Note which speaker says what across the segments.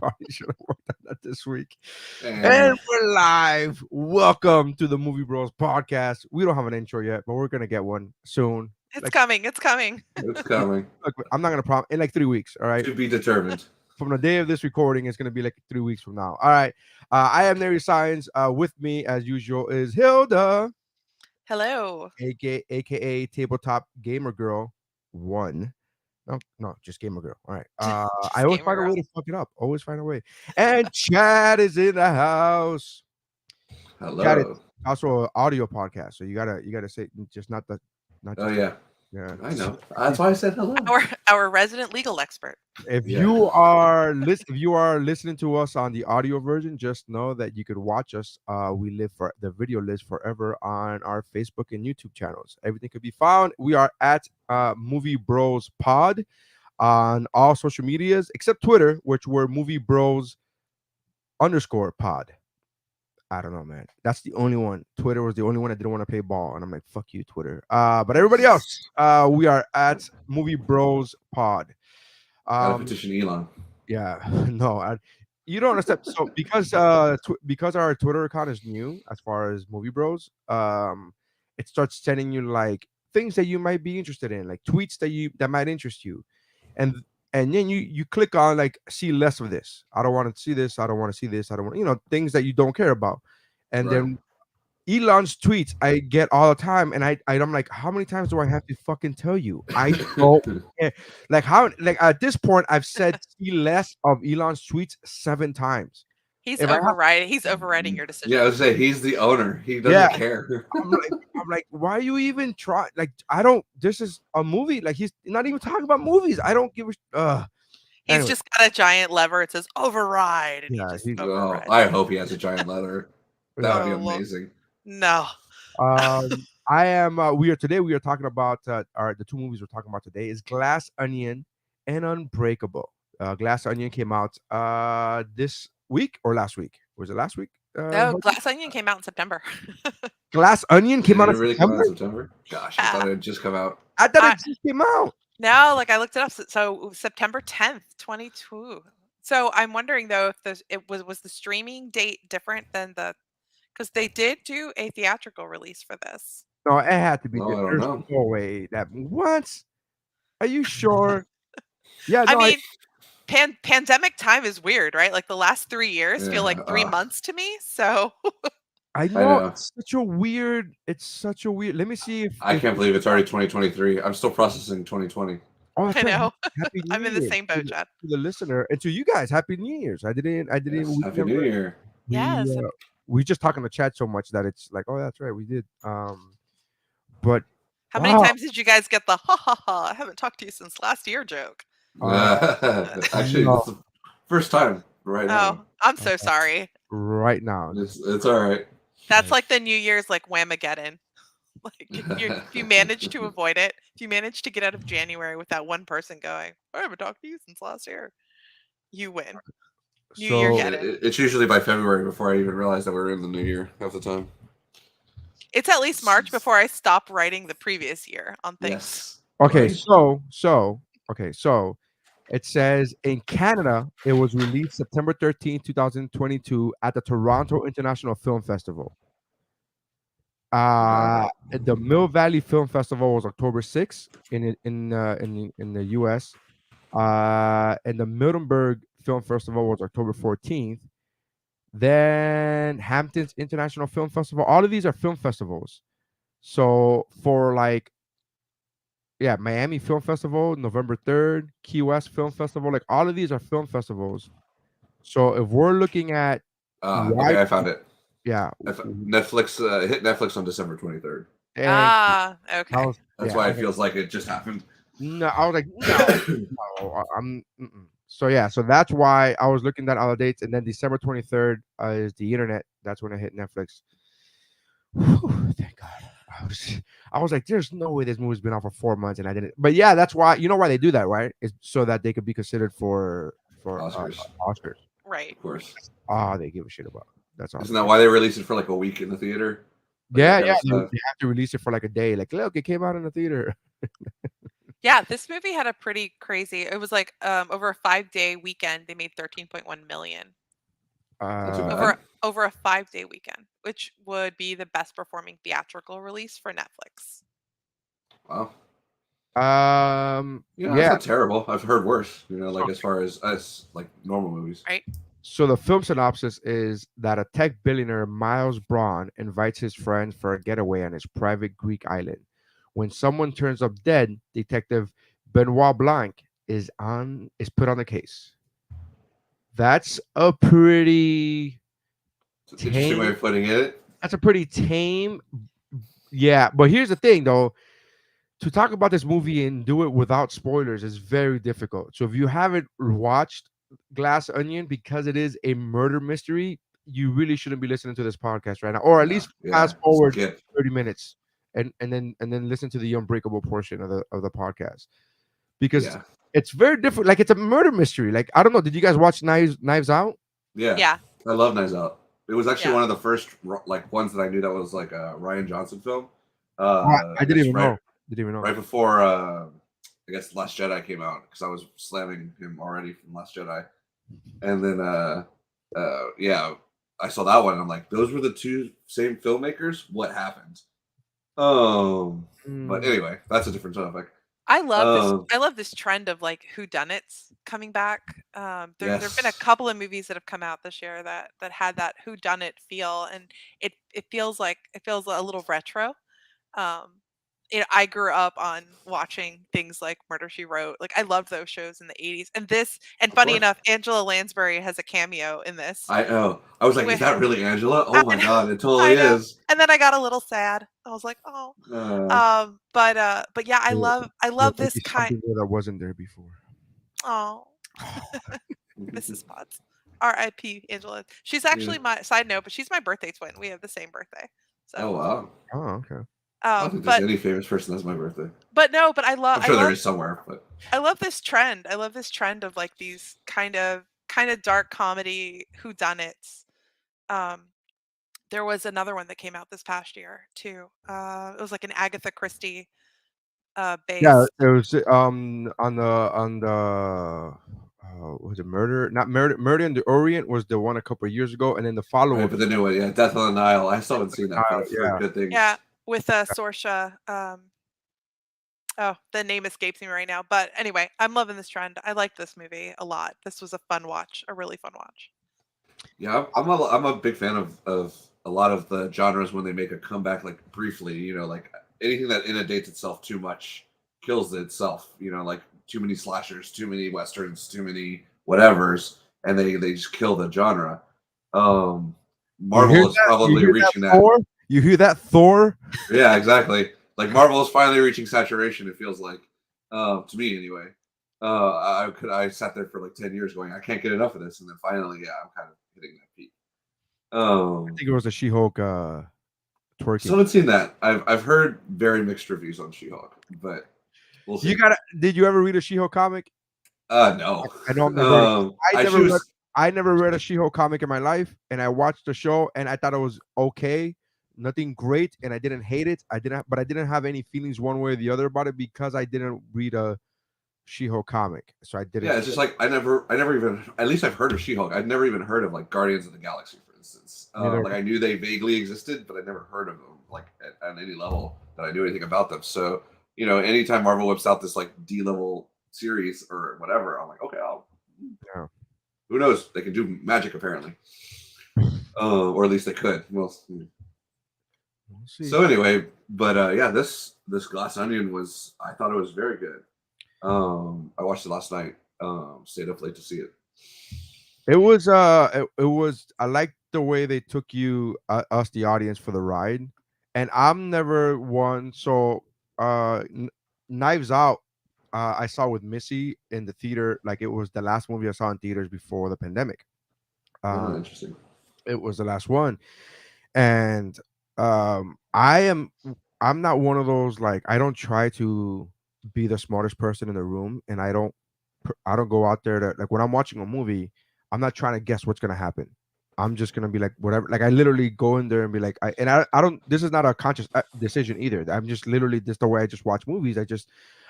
Speaker 1: probably should have worked on that this week.
Speaker 2: Eh,
Speaker 1: And we're live. Welcome to the Movie Bros podcast. We don't have an intro yet, but we're gonna get one soon.
Speaker 3: It's coming. It's coming.
Speaker 2: it's coming.
Speaker 1: Look, I'm not gonna promise in like 3 weeks. All right.
Speaker 2: To be determined.
Speaker 1: From the day of this recording, it's gonna be like 3 weeks from now. All right. I am Nary Science. With me, as usual, is Hilda,
Speaker 3: Hello.
Speaker 1: aka Tabletop Gamer Girl 1. No, just Gamer Girl. All right.
Speaker 3: Just
Speaker 1: I always
Speaker 3: Gamer
Speaker 1: find a way
Speaker 3: Girl.
Speaker 1: to fuck it up. Always find a way. And Chad is in the house.
Speaker 2: Hello.
Speaker 1: Chad is also an audio podcast, so you gotta say just not the. Not
Speaker 2: Oh
Speaker 1: just,
Speaker 2: yeah, I know. That's why I said hello.
Speaker 3: Our resident legal expert.
Speaker 1: If
Speaker 2: Yeah.
Speaker 1: you are listening to us on the audio version, just know that you could watch us. We live for the video lives forever on our Facebook and YouTube channels. Everything could be found. We are at Movie Bros Pod on all social medias except Twitter, which we're Movie Bros _ pod. I don't know, man. That's the only one. Twitter was the only one that didn't want to play ball, and I'm like, fuck you, Twitter. But everybody else, we are at Movie Bros Pod.
Speaker 2: Gotta petition Elon.
Speaker 1: Yeah, no, you don't understand. So because because our Twitter account is new as far as Movie Bros, it starts sending you like things that you might be interested in, like tweets that might interest you, and then you click on like see less of this. I don't want to see this. I don't want to see this. I don't want things that you don't care about, and
Speaker 2: Right.
Speaker 1: then Elon's tweets I get all the time, and I'm like, how many times do I have to fucking tell you? I don't care. Like at this point I've said see less of Elon's tweets 7 times.
Speaker 3: He's
Speaker 1: If I have-
Speaker 3: overriding. He's overriding your decision.
Speaker 2: Yeah, I was say he's the owner. He doesn't
Speaker 1: Yeah.
Speaker 2: care.
Speaker 1: I'm like, why are you even try? Like, I don't. This is a movie. Like, he's not even talking about movies. I don't give a.
Speaker 3: He's
Speaker 1: Anyway.
Speaker 3: just got a giant lever. It says override, and
Speaker 1: Yeah,
Speaker 3: he just
Speaker 1: he's-
Speaker 2: Oh,
Speaker 3: overrides.
Speaker 2: I hope he has a giant leather. That would be
Speaker 3: Oh, well.
Speaker 2: amazing.
Speaker 3: No.
Speaker 1: I am. We are talking about the 2 movies we're talking about today is Glass Onion and Unbreakable. Glass Onion came out this week or last week? Was it last week?
Speaker 3: No, Glass Onion came out in September.
Speaker 1: Glass Onion came
Speaker 2: Did
Speaker 1: out
Speaker 2: it
Speaker 1: in
Speaker 2: really come out
Speaker 1: September.
Speaker 2: in September? Gosh, I thought it had just come out.
Speaker 1: I thought it just came out.
Speaker 3: No, like I looked it up. So September 10th, 22. So I'm wondering though if was the streaming date different than because they did do a theatrical release for this.
Speaker 1: No, it had to be.
Speaker 2: No, I don't
Speaker 1: There's
Speaker 2: know.
Speaker 1: no way that. What? Are you sure? Yeah,
Speaker 3: I
Speaker 1: no,
Speaker 3: mean, pandemic time is weird, right? Like the last 3 years feel like 3
Speaker 2: Yeah,
Speaker 3: months to me. So
Speaker 1: I know.
Speaker 2: know.
Speaker 1: It's such a weird. Let me see if
Speaker 2: I can't believe it's already 2023. I'm still processing 2020.
Speaker 1: Oh, that's
Speaker 3: I
Speaker 1: right.
Speaker 3: know.
Speaker 1: Happy New
Speaker 3: I'm in the
Speaker 1: Year
Speaker 3: same
Speaker 1: to
Speaker 3: boat, Chad.
Speaker 1: the listener and to you guys. Happy New Year's. I didn't.
Speaker 2: Yes,
Speaker 1: we
Speaker 2: Happy New
Speaker 1: never-
Speaker 2: Year.
Speaker 1: We,
Speaker 3: Yes.
Speaker 1: we just talking to chat so much that it's like, oh, that's right, we did. But
Speaker 3: How many
Speaker 1: wow.
Speaker 3: times did you guys get the ha ha ha? I haven't talked to you since last year joke.
Speaker 2: Actually,
Speaker 1: no.
Speaker 2: it's the first time right now.
Speaker 3: Oh, I'm so sorry.
Speaker 1: right now,
Speaker 2: It's all right.
Speaker 3: That's like the New Year's like Whamageddon. Like if you manage to avoid it, if you manage to get out of January without one person going, I haven't talked to you since last year, you win. New Year
Speaker 1: So-
Speaker 3: get it.
Speaker 2: It's usually by February before I even realize that we're in the new year half the time.
Speaker 3: It's at least March before I stop writing the previous year on things.
Speaker 2: Yes.
Speaker 1: okay.
Speaker 2: Right.
Speaker 1: So it says in Canada it was released September 13th, 2022 at the Toronto International Film Festival. The Mill Valley Film Festival was October 6th in the US. And the Mildenberg Film Festival was October 14th. Then Hamptons International Film Festival. All of these are film festivals. So for Miami Film Festival, November 3rd, Key West Film Festival, like all of these are film festivals. So if we're looking at
Speaker 2: Okay, I found it.
Speaker 1: Netflix.
Speaker 2: Hit Netflix on December 23rd.
Speaker 3: Okay.
Speaker 2: That's why it feels like it just happened.
Speaker 1: No, I was like, no, I'm. So that's why I was looking at all the dates, and then December 23rd is the internet. That's when I hit Netflix. Whew, thank God. I was like, there's no way this movie's been out for 4 months, and I didn't. But yeah, that's why. You know why they do that, right? It's so that they could be considered for
Speaker 2: Oscars.
Speaker 1: Oscars.
Speaker 3: Right.
Speaker 2: Of course.
Speaker 1: They give a shit about it. That's all.
Speaker 2: Isn't that why they released it for like a week in the theater?
Speaker 1: Yeah,
Speaker 2: Like,
Speaker 1: yeah.
Speaker 2: that
Speaker 1: They
Speaker 2: was,
Speaker 1: have to release it for like a day. Like, look, it came out in the theater.
Speaker 3: Yeah, this movie had a pretty crazy. It was like over a 5-day weekend, they made 13.1 million.
Speaker 2: Not too
Speaker 1: Uh,
Speaker 3: Over
Speaker 2: bad.
Speaker 3: over a 5-day weekend, which would be the best performing theatrical release for Netflix,
Speaker 2: Wow. That's
Speaker 1: yeah.
Speaker 2: not terrible. I've heard worse.
Speaker 1: So,
Speaker 2: Like as far as like normal movies.
Speaker 3: right?
Speaker 1: so the film synopsis is that a tech billionaire Miles Braun invites his friends for a getaway on his private Greek island. When someone turns up dead, Detective Benoit Blanc is put on the case. That's a pretty
Speaker 2: It's an interesting way
Speaker 1: tame.
Speaker 2: of putting it.
Speaker 1: That's a pretty tame. Yeah, but here's the thing, though. To talk about this movie and do it without spoilers is very difficult. So if you haven't watched Glass Onion because it is a murder mystery, you really shouldn't be listening to this podcast right now, or at
Speaker 2: No,
Speaker 1: least
Speaker 2: yeah,
Speaker 1: fast forward
Speaker 2: skip.
Speaker 1: 30 minutes and then listen to the Unbreakable portion of the podcast because
Speaker 2: Yeah,
Speaker 1: it's very different. Like it's a murder mystery. Like I don't know. Did you guys watch Knives Out?
Speaker 2: yeah.
Speaker 3: Yeah,
Speaker 2: I love Knives Out. It was actually
Speaker 3: yeah.
Speaker 2: one of the first like ones that I knew that was like a Ryan Johnson film.
Speaker 1: Oh, I
Speaker 2: I
Speaker 1: didn't
Speaker 2: guess
Speaker 1: even know. Didn't even know.
Speaker 2: right before I guess Last Jedi came out because I was slamming him already from Last Jedi, and then yeah, I saw that one. And I'm like, those were the two same filmmakers. What happened? But
Speaker 1: Mm,
Speaker 2: anyway, that's a different topic.
Speaker 3: I love this.
Speaker 2: Um,
Speaker 3: I love this trend of like whodunits coming back. There've been a
Speaker 2: yes,
Speaker 3: couple of movies that have come out this year that had that whodunit feel, and it feels a little retro. Um, I grew up on watching things like Murder She Wrote. Like I loved those shows in the 80s. And
Speaker 2: of
Speaker 3: funny
Speaker 2: course.
Speaker 3: enough, Angela Lansbury has a cameo in this.
Speaker 2: I know. I was like, is
Speaker 3: With
Speaker 2: that really Angela?
Speaker 3: I
Speaker 2: Oh my
Speaker 3: know,
Speaker 2: god, it totally
Speaker 3: I know.
Speaker 2: is.
Speaker 3: And then I got a little sad. I was like, oh.
Speaker 2: Uh,
Speaker 3: But yeah,
Speaker 1: there,
Speaker 3: I
Speaker 1: there
Speaker 3: love
Speaker 1: might
Speaker 3: this
Speaker 1: be
Speaker 3: kind.
Speaker 1: something there that wasn't there before.
Speaker 3: Oh, Mrs. Potts. R.I.P. Angela. She's
Speaker 2: yeah.
Speaker 3: actually my side note, but she's my birthday twin. We have the same birthday.
Speaker 2: Oh
Speaker 3: So,
Speaker 2: wow.
Speaker 1: Oh, okay.
Speaker 2: I don't think there's
Speaker 3: but
Speaker 2: any famous person that's my birthday.
Speaker 3: no, but
Speaker 2: I'm sure there is somewhere, but
Speaker 3: I love this trend. I love this trend of like these kind of dark comedy whodunits. Um, there was another one that came out this past year too. It was like an Agatha Christie
Speaker 1: Yeah,
Speaker 3: based.
Speaker 1: it was on the was it Murder in the Orient was the one a couple of years ago, and then the follow
Speaker 2: right.
Speaker 1: up.
Speaker 2: But the new one, yeah, Death on the Nile. I still haven't seen that, but I've heard
Speaker 1: Yeah,
Speaker 2: good
Speaker 3: Yeah,
Speaker 2: things.
Speaker 3: with Sorsha. Oh, the name escapes me right now. But anyway, I'm loving this trend. I like this movie a lot. This was a fun watch, a really fun watch.
Speaker 2: Yeah, I'm a big fan of a lot of the genres when they make a comeback, like briefly. Like anything that inundates itself too much kills itself. Like too many slashers, too many westerns, too many whatevers, and they just kill the genre. Um,
Speaker 1: you hear
Speaker 2: Marvel is
Speaker 1: that? You
Speaker 2: probably
Speaker 1: hear that
Speaker 2: reaching that.
Speaker 1: Thor? You hear that Thor?
Speaker 2: Yeah, exactly. Like Marvel is finally reaching saturation. It feels like, to me anyway. I sat there for like 10 years going, I can't get enough of this, and then finally, yeah, I'm kind of hitting that peak.
Speaker 1: I
Speaker 2: Um,
Speaker 1: think it was the She-Hulk
Speaker 2: Still
Speaker 1: twerking.
Speaker 2: haven't seen that. I've heard very mixed reviews on She-Hulk, but we'll
Speaker 1: You
Speaker 2: see.
Speaker 1: gotta. Did you ever read a She-Hulk comic?
Speaker 2: No.
Speaker 1: I know I'm the wrong. I
Speaker 2: I
Speaker 1: never read.
Speaker 2: choose.
Speaker 1: I never read a She-Hulk comic in my life, and I watched the show, and I thought it was okay, nothing great, and I didn't hate it. But I didn't have any feelings one way or the other about it because I didn't read a She-Hulk comic, so I didn't
Speaker 2: Yeah, it's
Speaker 1: care.
Speaker 2: just like I never even. At least I've heard of She-Hulk. I'd never even heard of like Guardians of the Galaxy, for instance.
Speaker 1: Neither.
Speaker 2: Like I knew they vaguely existed, but I never heard of them like at any level that I knew anything about them. So anytime Marvel whips out this like D-level series or whatever, I'm like, okay, I'll.
Speaker 1: Yeah.
Speaker 2: Who knows? They can do magic apparently, or at least they could. Well,
Speaker 1: We'll see.
Speaker 2: so anyway, but yeah, this Glass Onion was. I thought it was very good. I watched it last night. Stayed up late to see it.
Speaker 1: It was I liked the way they took you us the audience for the ride. And I'm never one so Knives Out I saw with Missy in the theater, like it was the last movie I saw in theaters before the pandemic.
Speaker 2: Oh,
Speaker 1: Uh
Speaker 2: interesting.
Speaker 1: it was the last one. And um I am I'm not one of those, like, I don't try to be the smartest person in the room, and I don't go out there to, like, when I'm watching a movie, I'm not trying to guess what's going to happen. I'm just gonna be like whatever. Like I literally go in there and be like, I don't. This is not a conscious decision either. I'm just literally just the way I just watch movies.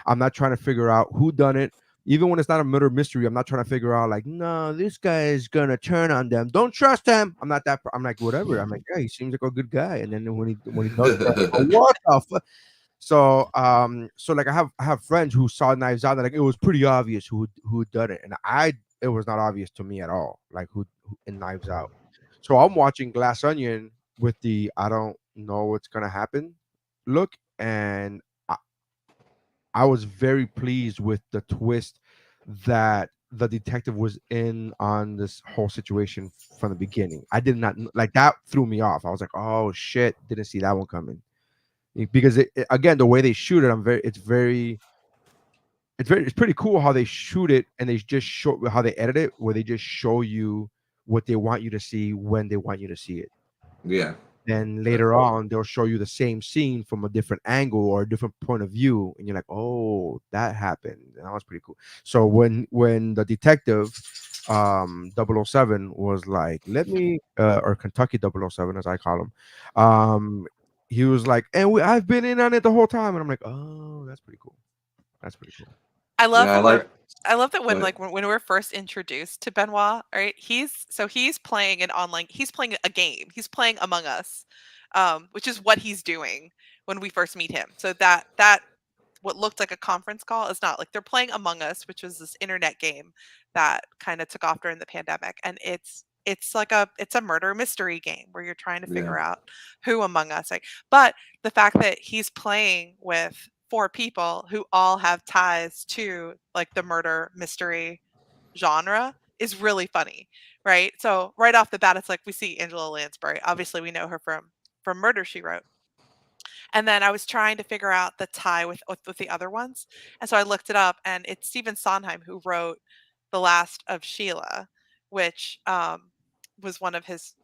Speaker 1: I'm not trying to figure out who done it. Even when it's not a murder mystery, I'm not trying to figure out like, no, this guy is gonna turn on them. Don't trust him. I'm not that. I'm like whatever. I'm like, yeah, he seems like a good guy. And then when he does that, I go, what the fuck? So like I have friends who saw Knives Out and like it was pretty obvious who done it, and it was not obvious to me at all, like who in Knives Out. So I'm watching Glass Onion with the I don't know what's gonna happen look, and I was very pleased with the twist that the detective was in on this whole situation from the beginning. I did not like that threw me off. I was like, oh shit, didn't see that one coming because again the way they shoot it, it's pretty cool how they shoot it and they just show how they edit it where they just show you what they want you to see when they want you to see it.
Speaker 2: Yeah.
Speaker 1: Then later on they'll show you the same scene from a different angle or a different point of view and you're like, oh, that happened. And that was pretty cool. So when the detective 007 was like, let me or Kentucky 007 as I call him, he was like, and I've been in on it the whole time, and I'm like, oh, that's pretty cool. That's pretty cool.
Speaker 3: I love
Speaker 2: Yeah,
Speaker 3: that we're I love that
Speaker 2: go
Speaker 3: when
Speaker 2: ahead.
Speaker 3: like when we were first introduced to Benoit, right? He's playing an online he's playing a game. He's playing Among Us, which is what he's doing when we first meet him. So that what looked like a conference call is not like they're playing Among Us, which was this internet game that kind of took off during the pandemic, and it's a murder mystery game where you're trying to
Speaker 2: Yeah.
Speaker 3: figure out who among us. Like, but the fact that he's playing with four people who all have ties to like the murder mystery genre is really funny, right? So right off the bat, it's like we see Angela Lansbury. Obviously, we know her from Murder She Wrote, and then I was trying to figure out the tie with the other ones. And so I looked it up and it's Stephen Sondheim who wrote The Last of Sheila, which was one of his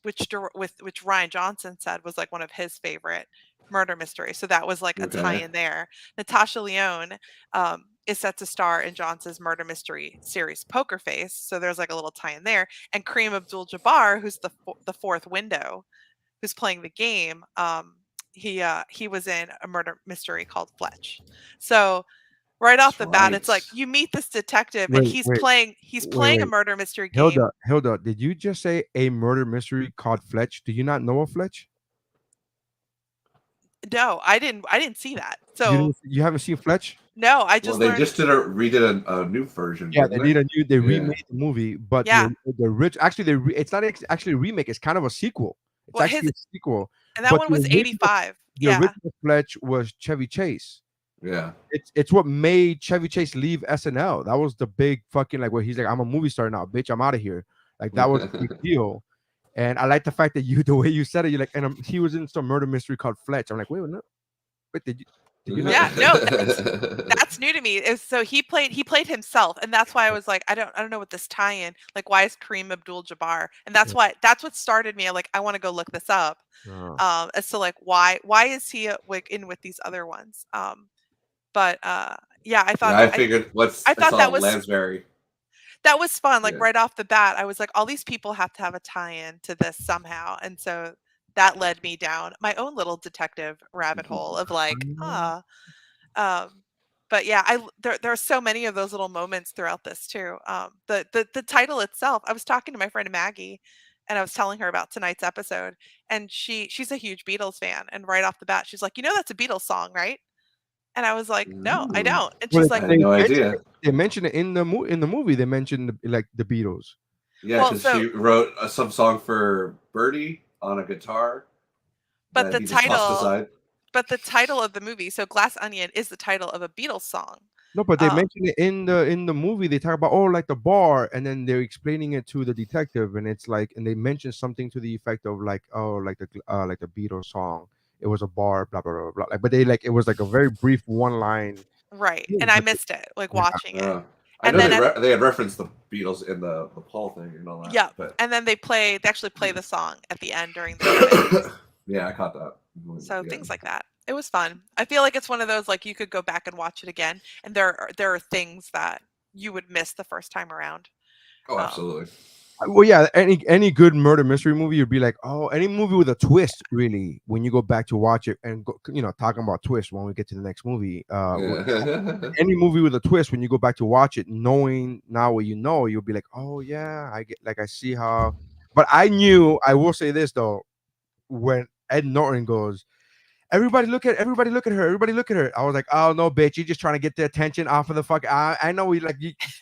Speaker 3: which Ryan Johnson said was like one of his favorite murder mysteries. So that was like a tie
Speaker 2: Okay.
Speaker 3: in there. Natasha Lyonne is set to star in Johnson's murder mystery series Poker Face. So there's like a little tie in there. And Kareem Abdul-Jabbar, who's the fourth window, who's playing the game, he was in a murder mystery called Fletch. So right off
Speaker 2: That's
Speaker 3: the bat, it's like
Speaker 2: right.
Speaker 3: you meet this detective and
Speaker 1: Wait, wait,
Speaker 3: he's
Speaker 1: wait,
Speaker 3: playing a
Speaker 1: wait.
Speaker 3: murder mystery game.
Speaker 1: Hilda, did you just say a murder mystery called Fletch? Do you not know of Fletch?
Speaker 3: No, I didn't see that. So
Speaker 1: You haven't seen Fletch?
Speaker 3: no, I
Speaker 2: Well,
Speaker 3: just
Speaker 2: they
Speaker 3: learned.
Speaker 2: just redid a new version,
Speaker 1: Yeah,
Speaker 2: didn't
Speaker 1: they
Speaker 2: they?
Speaker 1: did they
Speaker 2: Yeah.
Speaker 1: remade the movie, but
Speaker 3: Yeah.
Speaker 1: the rich actually it's not actually a remake. It's kind of a sequel. It's
Speaker 3: Well,
Speaker 1: actually
Speaker 3: his
Speaker 1: a sequel,
Speaker 3: and that
Speaker 1: but
Speaker 3: one was 85.
Speaker 1: the
Speaker 3: Yeah.
Speaker 1: original Fletch was Chevy Chase.
Speaker 2: Yeah.
Speaker 1: It's what made Chevy Chase leave SNL. That was the big fucking like where he's like, I'm a movie star now, bitch. I'm out of here. Like that was a big deal. And I like the fact that the way you said it, you're like, and he was in some murder mystery called Fletch. I'm like, wait, no, wait, did you not?
Speaker 3: Yeah, no, that's new to me. So he played himself, and that's why I was like, I don't know what this tie-in. Like, why is Kareem Abdul-Jabbar? And that's what started me. Like, I want to go look this up.
Speaker 1: Oh,
Speaker 3: As to like why is he like in with these other ones? But yeah,
Speaker 2: Yeah, I figured
Speaker 3: I
Speaker 2: I
Speaker 3: thought
Speaker 2: saw Lansbury.
Speaker 3: that was fun. Like
Speaker 2: Yeah.
Speaker 3: right off the bat, I was like, all these people have to have a tie-in to this somehow, and so that led me down my own little detective rabbit hole of like,
Speaker 1: no.
Speaker 3: um, but yeah, there are so many of those little moments throughout this too. The title itself. I was talking to my friend Maggie, and I was telling her about tonight's episode, and she's a huge Beatles fan, and right off the bat, she's like, that's a Beatles song, right? And I was like, no, I
Speaker 2: Mm,
Speaker 3: don't. And
Speaker 1: Well,
Speaker 3: she's
Speaker 2: I
Speaker 3: like,
Speaker 2: had no idea.
Speaker 1: they mentioned it in the movie. They mentioned like the Beatles.
Speaker 2: Yeah,
Speaker 3: well,
Speaker 2: because
Speaker 3: so
Speaker 2: she wrote some song for Birdie on a guitar
Speaker 3: but
Speaker 2: that
Speaker 3: the
Speaker 2: he just tossed
Speaker 3: title,
Speaker 2: aside.
Speaker 3: but the title of the movie, so Glass Onion is the title of a Beatles song.
Speaker 1: No, but they
Speaker 3: Um,
Speaker 1: mentioned it in the movie. They talk about like the bar, and then they're explaining it to the detective, and it's like, and they mention something to the effect of like, oh, like the Beatles song. It was a bar, blah blah blah blah. Like, but they like it was like a very brief one line.
Speaker 3: right.
Speaker 1: Yeah,
Speaker 3: And I
Speaker 1: but
Speaker 3: missed it, like
Speaker 1: yeah,
Speaker 3: watching it.
Speaker 2: I
Speaker 3: And
Speaker 2: know
Speaker 3: then
Speaker 2: they had referenced the Beatles in the Paul thing and all that,
Speaker 3: yeah,
Speaker 2: but
Speaker 3: and then they actually play the song at the end during the credits.
Speaker 2: yeah, I caught that.
Speaker 3: So
Speaker 2: Yeah.
Speaker 3: things like that. It was fun. I feel like it's one of those like you could go back and watch it again, and there are things that you would miss the first time around.
Speaker 2: Oh,
Speaker 3: Um,
Speaker 2: absolutely.
Speaker 1: Well, yeah, any good murder mystery movie, you'd be like, oh, any movie with a twist, really. When you go back to watch it and go, talking about twist when we get to the next movie,
Speaker 2: Yeah.
Speaker 1: any movie with a twist, when you go back to watch it, knowing now what you know, you'll be like, oh yeah, I get, like, I see how. But I knew, I will say this though, when Ed Norton goes, everybody look at her, everybody look at her. I was like, oh no, bitch, you're just trying to get the attention off of the fuck. I know we like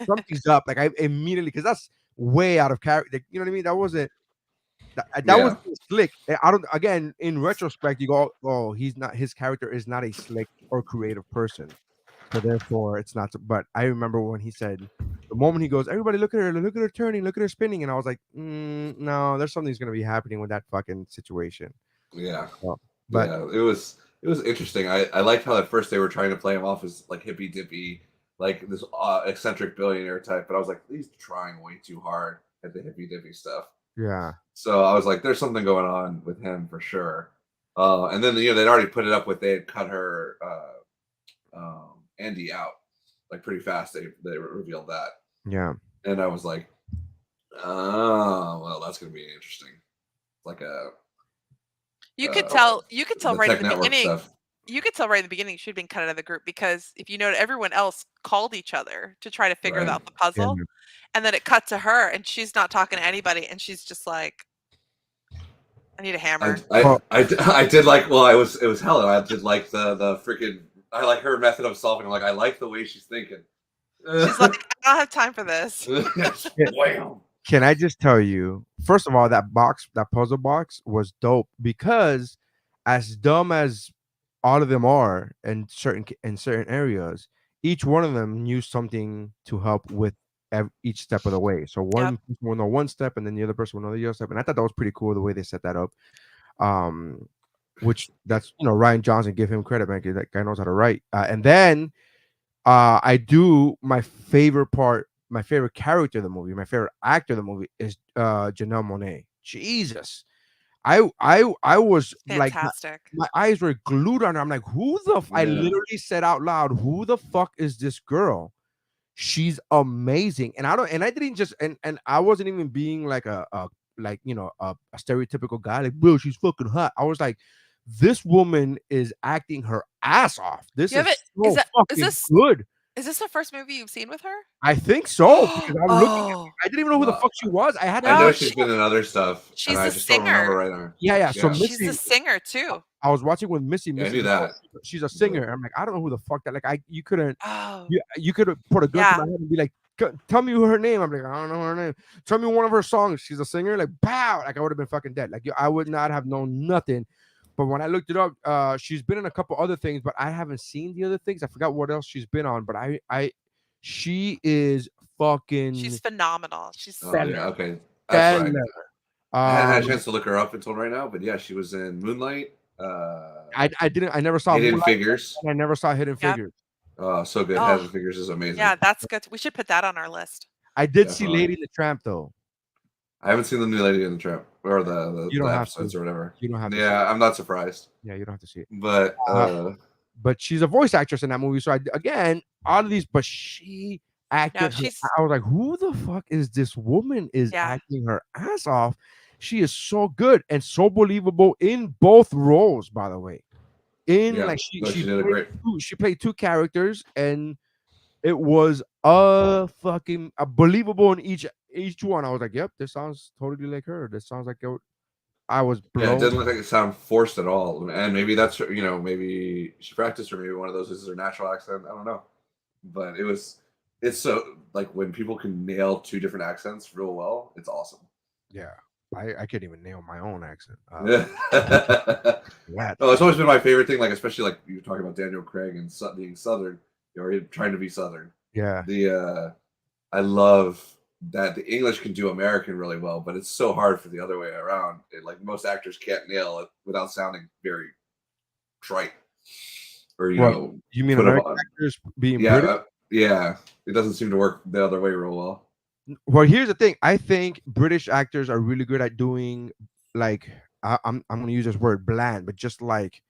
Speaker 1: something's up. Like I immediately, because that's way out of character. You know what I mean? That was
Speaker 2: Yeah.
Speaker 1: slick. I don't. Again, in retrospect, you go, oh, he's not. His character is not a slick or creative person, so therefore it's not. But I remember when he said, the moment he goes, everybody look at her turning, look at her spinning, and I was like, no, there's something's gonna be happening with that fucking situation.
Speaker 2: Yeah.
Speaker 1: So, but
Speaker 2: Yeah. It was interesting. I liked how at first they were trying to play him off as like hippy dippy, like this eccentric billionaire type. But I was like, he's trying way too hard at the hippy dippy stuff.
Speaker 1: yeah,
Speaker 2: So I was like, there's something going on with him for sure. And then they'd already put it up with they had cut her Andy out like pretty fast. They revealed that,
Speaker 1: yeah.
Speaker 2: and I was like, oh well, that's gonna be interesting. Like
Speaker 3: You could
Speaker 2: uh
Speaker 3: tell. You could tell
Speaker 2: the
Speaker 3: right in
Speaker 2: tech
Speaker 3: the
Speaker 2: network
Speaker 3: beginning.
Speaker 2: stuff,
Speaker 3: You could tell right in the beginning she'd been cut out of the group because if you know, everyone else called each other to try to figure
Speaker 2: right?
Speaker 3: out the puzzle,
Speaker 1: Yeah.
Speaker 3: and then it cut to her, and she's not talking to anybody, and she's just like, "I need a
Speaker 2: I
Speaker 3: hammer."
Speaker 2: I
Speaker 1: Well,
Speaker 2: I, I did like well, it was Helen. I did like the freaking. I like her method of solving. I'm like I like the way she's thinking.
Speaker 3: She's like, "I don't have time for this."
Speaker 1: yeah,
Speaker 2: Wham.
Speaker 1: can I just tell you, first of all, that puzzle box was dope because, as dumb as all of them are in certain areas, each one of them knew something to help with each step of the way. So
Speaker 3: Yep.
Speaker 1: one person will know one step, and then the other person will know the other step. And I thought that was pretty cool the way they set that up. Um, which that's Ryan Johnson, give him credit, man. 'Cause that guy knows how to write. And then I do my favorite character of the movie, my favorite actor of the movie is Janelle Monáe. Jesus. I was like
Speaker 3: Fantastic.
Speaker 1: my eyes were glued on her. I'm like, I
Speaker 2: Yeah.
Speaker 1: literally said out loud, who the fuck is this girl? She's amazing. And I didn't just and I wasn't even being like a like a stereotypical guy, like, bro, she's fucking hot. I was like, this woman is acting her ass off. This
Speaker 3: You have it.
Speaker 1: is
Speaker 3: Is
Speaker 1: so
Speaker 3: that? Is
Speaker 1: fucking
Speaker 3: this?
Speaker 1: good.
Speaker 3: Is this the first movie you've seen with her?
Speaker 1: I think so, because I'm looking at
Speaker 3: Oh
Speaker 1: I didn't even know who the
Speaker 2: Well,
Speaker 1: fuck she was. I had to
Speaker 2: I
Speaker 3: no,
Speaker 2: know
Speaker 1: look.
Speaker 2: she's been in other stuff, and
Speaker 3: she's
Speaker 2: I
Speaker 3: a
Speaker 2: just don't remember
Speaker 3: singer.
Speaker 2: right now.
Speaker 1: Yeah. So
Speaker 2: Yeah.
Speaker 3: She's a
Speaker 1: Missy,
Speaker 3: singer too.
Speaker 1: I was watching with Missy.
Speaker 2: Yeah, I
Speaker 1: Missy
Speaker 2: knew
Speaker 1: was like,
Speaker 2: that.
Speaker 1: "Oh, she's a
Speaker 2: But
Speaker 1: singer." I'm like, I don't know who the fuck that. Like, you couldn't.
Speaker 3: Oh,
Speaker 1: You could have put a gun to
Speaker 3: yeah.
Speaker 1: my head and be like, Tell me her name." I'm like, I don't know her name. Tell me one of her songs. She's a singer. Like, pow! Like, I would have been fucking dead. Like, I would not have known nothing. But when I looked it up, she's been in a couple other things, but I haven't seen the other things. I forgot what else she's been on. But she is
Speaker 3: She's
Speaker 1: fucking
Speaker 3: phenomenal. She's
Speaker 2: oh
Speaker 3: so
Speaker 1: stellar.
Speaker 2: yeah,
Speaker 3: good.
Speaker 2: okay, that's right.
Speaker 1: Stellar.
Speaker 2: I hadn't had a
Speaker 1: Um,
Speaker 2: chance to look her up until right now, but yeah, she was in Moonlight,
Speaker 1: I never saw
Speaker 2: Hidden
Speaker 1: Moonlight,
Speaker 2: Figures.
Speaker 1: and I never saw Hidden
Speaker 3: Yep.
Speaker 1: Figures.
Speaker 2: Oh, so good.
Speaker 3: Oh,
Speaker 2: Hidden Figures is
Speaker 3: yeah.
Speaker 2: amazing.
Speaker 3: That's good. We should put that on our list.
Speaker 1: I did see
Speaker 2: Definitely.
Speaker 1: Lady and the Tramp though.
Speaker 2: I haven't seen the new Lady in the Trap or
Speaker 1: You
Speaker 2: the
Speaker 1: don't have
Speaker 2: episodes
Speaker 1: to.
Speaker 2: or whatever.
Speaker 1: You don't have to see
Speaker 2: Yeah,
Speaker 1: it.
Speaker 2: I'm not surprised.
Speaker 1: Yeah, you don't have to see it.
Speaker 2: But
Speaker 1: Uh, but she's a voice actress in that movie. So again, all of these, but she
Speaker 3: No,
Speaker 1: acted her.
Speaker 3: she's
Speaker 1: I was like, who the fuck is this woman? Is
Speaker 3: yeah.
Speaker 1: acting her ass off. She is so good and so believable in both roles. By the way, in
Speaker 2: yeah,
Speaker 1: like
Speaker 2: no, she did a great.
Speaker 1: she played two characters, and it was fucking believable in each one. I was like, yep, this sounds totally like her. This sounds like I was
Speaker 2: Yeah, it
Speaker 1: blown.
Speaker 2: didn't look like it sound forced at all. And maybe that's her, maybe she practiced, or maybe one of those is her natural accent. I don't know. But it's so like when people can nail two different accents real well, it's awesome.
Speaker 1: Yeah, I can't even nail my own accent.
Speaker 2: Yeah.
Speaker 1: That
Speaker 2: No, it's always been my favorite thing. Like especially like you're talking about Daniel Craig and being Southern, or trying to be Southern.
Speaker 1: yeah,
Speaker 2: The I love that the English can do American really well, but it's so hard for the other way around. Like most actors can't nail it without sounding very trite or
Speaker 1: well, you mean
Speaker 2: put them
Speaker 1: American
Speaker 2: on.
Speaker 1: actors being
Speaker 2: Yeah,
Speaker 1: British?
Speaker 2: yeah. It doesn't seem to work the other way real well.
Speaker 1: Well, here's the thing. I think British actors are really good at doing like I'm gonna use this word bland, but just like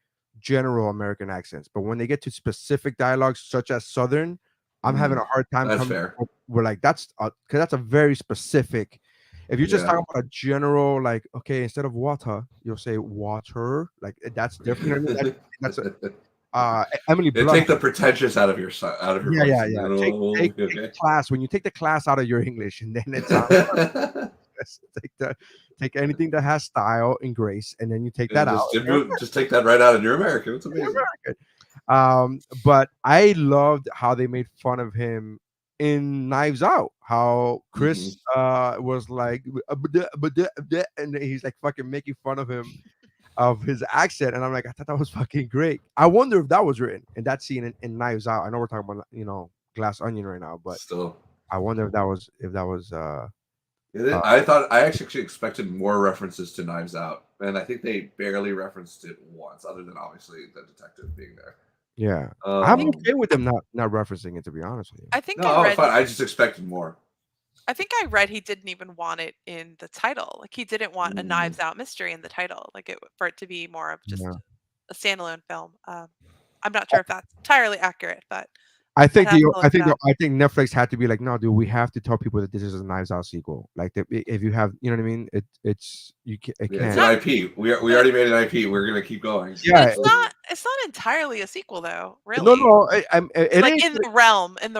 Speaker 1: general American accents. But when they get to specific dialogues such as Southern, I'm having a hard time
Speaker 2: That's
Speaker 1: coming
Speaker 2: fair.
Speaker 1: up. We're like that's because that's a very specific. If you're just
Speaker 2: Yeah.
Speaker 1: talking about a general, like, okay, instead of water, you'll say water. Like that's different. You know what I mean? That's a, Emily Blunt.
Speaker 2: Take the pretentious out of your out of your
Speaker 1: Yeah,
Speaker 2: voice,
Speaker 1: yeah,
Speaker 2: and then
Speaker 1: yeah.
Speaker 2: it'll be
Speaker 1: Take the
Speaker 2: okay.
Speaker 1: class. When you take the class out of your English, and then it sounds yes, take anything that has style and grace, and then you take that
Speaker 2: And
Speaker 1: out.
Speaker 2: just take that right out, and you're American. It's amazing.
Speaker 1: But I loved how they made fun of him in Knives Out. How
Speaker 2: Hmm.
Speaker 1: Chris was like, and he's like fucking making fun of him of his accent, and I'm like, I thought that was fucking great. I wonder if that was written in that scene in Knives Out. I know we're talking about Glass Onion right now, but
Speaker 2: Still,
Speaker 1: I wonder if that was uh
Speaker 2: I actually expected more references to Knives Out, and I think they barely referenced it once, other than obviously the detective being there.
Speaker 1: yeah.
Speaker 3: I
Speaker 1: I'm
Speaker 3: think
Speaker 2: Um,
Speaker 1: okay with them not referencing it, to be honest with you.
Speaker 3: I think
Speaker 2: no,
Speaker 3: I
Speaker 2: I was
Speaker 3: read
Speaker 2: fine. I just expected more.
Speaker 3: I think I read he didn't even want it in the title. Like he didn't want a
Speaker 2: Mm,
Speaker 3: Knives Out mystery in the title. Like it for it to be more of
Speaker 1: Yeah.
Speaker 3: just a standalone film. I'm not sure if that's entirely accurate, but I'd have to
Speaker 1: I
Speaker 3: look it
Speaker 1: think
Speaker 3: up.
Speaker 1: I think Netflix had to be like, no, dude, we have to tell people that this is a Knives Out sequel. Like, if you have, you know what I mean? It's you can it
Speaker 2: yeah, it's
Speaker 3: It's
Speaker 1: can't.
Speaker 2: an
Speaker 3: not
Speaker 2: IP. We
Speaker 3: but
Speaker 2: already made an IP. We're gonna keep going.
Speaker 3: but
Speaker 1: Yeah,
Speaker 3: it's not entirely a sequel though,
Speaker 1: no,
Speaker 3: really.
Speaker 1: no, it
Speaker 3: Like
Speaker 1: is.
Speaker 3: in the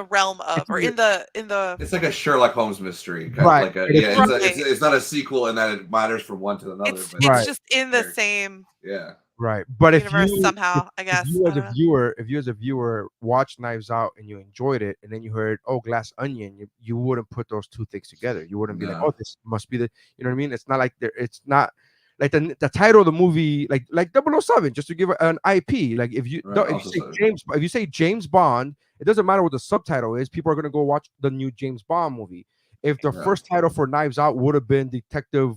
Speaker 3: realm of
Speaker 1: It's
Speaker 3: or in the
Speaker 2: It's like a Sherlock Holmes mystery, kind of
Speaker 1: right,
Speaker 2: like a
Speaker 1: but if
Speaker 2: yeah.
Speaker 1: you
Speaker 3: right.
Speaker 2: It's not a sequel in that it matters from one to another, but
Speaker 3: It's
Speaker 1: right.
Speaker 3: just in the
Speaker 2: they're
Speaker 3: same
Speaker 2: yeah.
Speaker 1: Right. But
Speaker 3: universe somehow, I
Speaker 1: if
Speaker 3: guess.
Speaker 1: you
Speaker 3: I
Speaker 1: as a
Speaker 3: don't know.
Speaker 1: viewer, if you as a viewer watched Knives Out and you enjoyed it, and then you heard, oh, Glass Onion, you wouldn't put those two things together. You wouldn't be like, oh,
Speaker 2: No,
Speaker 1: this must be the, you know what I mean? It's not like there. It's not like the title of the movie, like 007, just to give an IP. Like
Speaker 2: right.
Speaker 1: if you
Speaker 2: Also,
Speaker 1: say
Speaker 2: so
Speaker 1: James Bond, it doesn't matter what the subtitle is. People are gonna go watch the new James Bond movie. If the
Speaker 2: yeah,
Speaker 1: first title for Knives Out would have been Detective